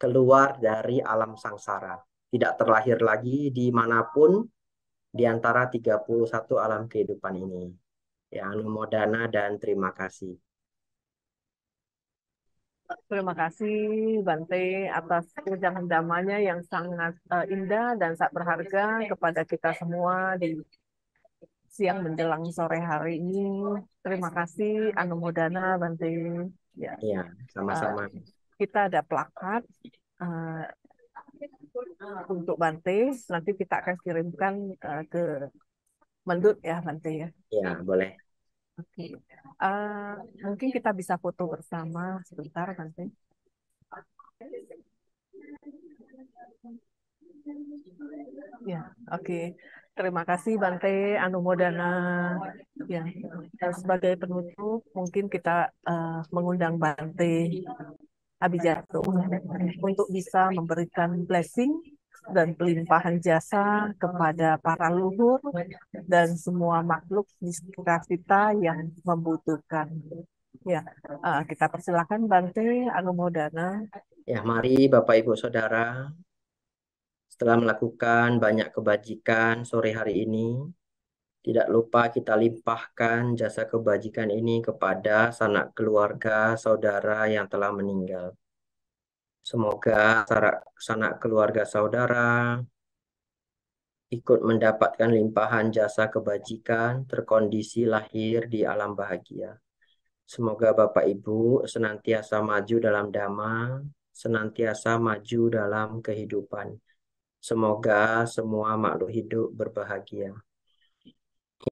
keluar dari alam sangsara. Tidak terlahir lagi dimanapun di antara 31 alam kehidupan ini. Ya, anumodana dan terima kasih. Terima kasih Bante atas ujangan damanya yang sangat indah dan sangat berharga kepada kita semua di siang menjelang sore hari ini. Terima kasih Anumodana Bante. Ya, sama-sama. Kita ada plakat untuk Bante. Nanti kita akan kirimkan ke Mendut ya Bante ya. Ya, boleh. Oke. Mungkin kita bisa foto bersama sebentar Bante. Ya, oke. Terima kasih Bante Anumodana. Ya, sebagai penutup mungkin kita mengundang Bante Abijato untuk bisa memberikan blessing dan pelimpahan jasa kepada para leluhur dan semua makhluk di sekitar kita yang membutuhkan. Ya, kita persilakan Bante Anumodana. Ya, mari Bapak Ibu Saudara, setelah melakukan banyak kebajikan sore hari ini, tidak lupa kita limpahkan jasa kebajikan ini kepada sanak keluarga saudara yang telah meninggal. Semoga sanak keluarga saudara ikut mendapatkan limpahan jasa kebajikan, terkondisi lahir di alam bahagia. Semoga Bapak Ibu senantiasa maju dalam dhamma, senantiasa maju dalam kehidupan. Semoga semua makhluk hidup berbahagia.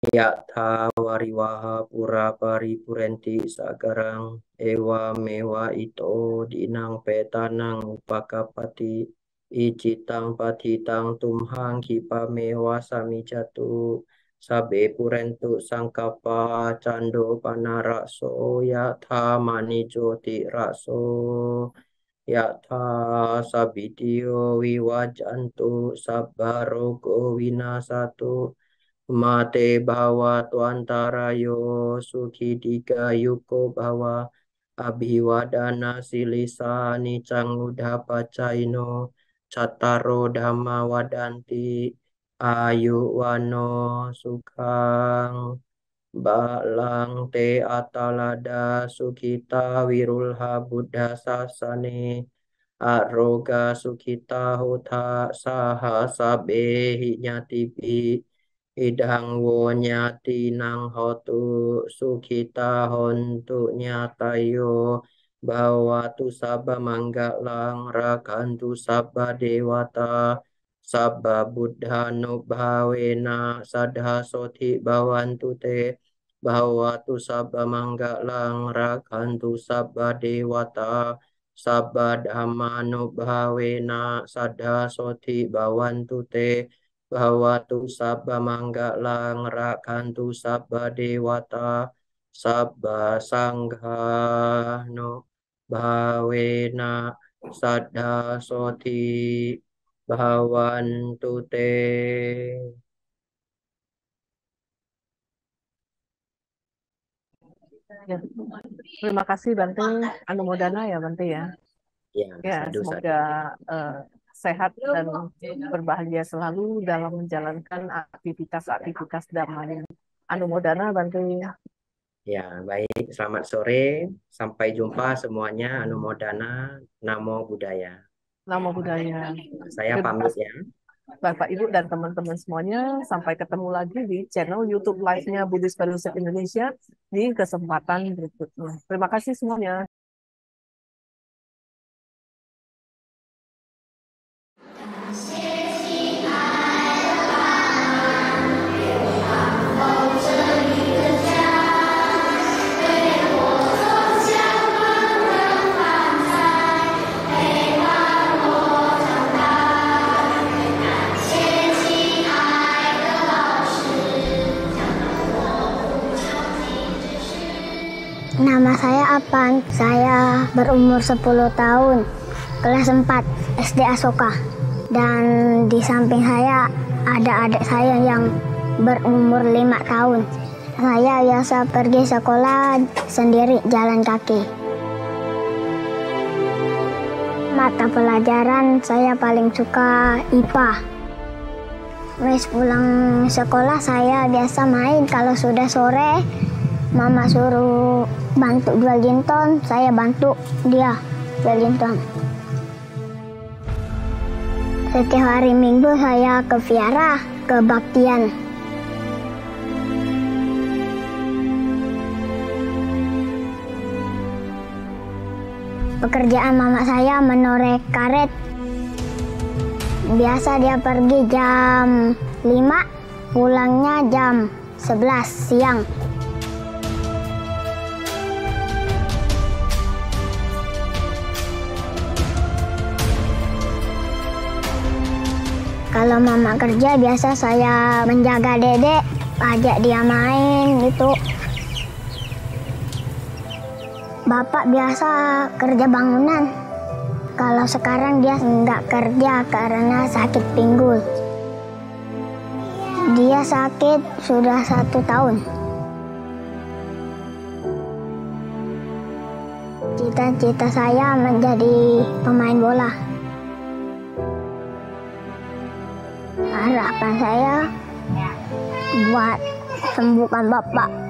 Yatha wariwaha pura paripurenti sagarang ewa mewa ito dinang petanang upakapati icitang patitang tumhang kipa mewa samijatu sabe purentu sangkapa cando panarakso yatha manijoti rakso yatha sabitio wiwajantu sabbarogo winasatu Mate bawa tuantara yo suki diga yuko bawa abhiwadana silisa nicang udah pacaino cataro dhamma wadanti ayu wano sukang balang te atalada sukita wirulha buddha sasane aroga sukita hota saha sabe hinyatipi idang wo nyati nang hotu sukita hontu nyatayo bahwa tu sabba manggalang rakantu sabba dewata sabba buddha nubhavena sadha soti bawantu te bahwa tu sabba manggalang rakantu sabba dewata sabba dhamma nubhavena sadha soti bawantu te bahwa tu sabba manggalang rakantu sabba dewata sabba sangha no bhavena sadha soti bhavantu te. Ya. Terima kasih Bante, Anumodana ya Bante ya. Ya, Ya, sadu, semoga sehat dan berbahagia selalu dalam menjalankan aktivitas-aktivitas damai. Anumodana Bante. Ya, baik. Selamat sore. Sampai jumpa semuanya. Anumodana. Namo Buddhaya. Namo Buddhaya. Saya pamit ya. Bapak, Ibu, dan teman-teman semuanya. Sampai ketemu lagi di channel YouTube Live-nya Buddhist Fellowship Indonesia di kesempatan berikutnya. Terima kasih semuanya. Nama saya Apan. Saya berumur 10 tahun, kelas 4 SD Asoka. Dan di samping saya ada adik saya yang berumur 5 tahun. Saya biasa pergi sekolah sendiri jalan kaki. Mata pelajaran saya paling suka IPA. Habis pulang sekolah saya biasa main. Kalau sudah sore, Mama suruh bantu jual jinton, saya bantu dia jual jinton. Setiap hari Minggu saya ke Viara, ke Baktian. Pekerjaan mama saya menoreh karet. Biasa dia pergi jam 5, pulangnya jam 11 siang. Kalau mama kerja biasa saya menjaga dedek, ajak dia main gitu. Bapak biasa kerja bangunan. Kalau sekarang dia nggak kerja karena sakit pinggul. Dia sakit sudah 1 tahun. Cita-cita saya menjadi pemain bola. Harapan saya buat sembuhkan Bapak.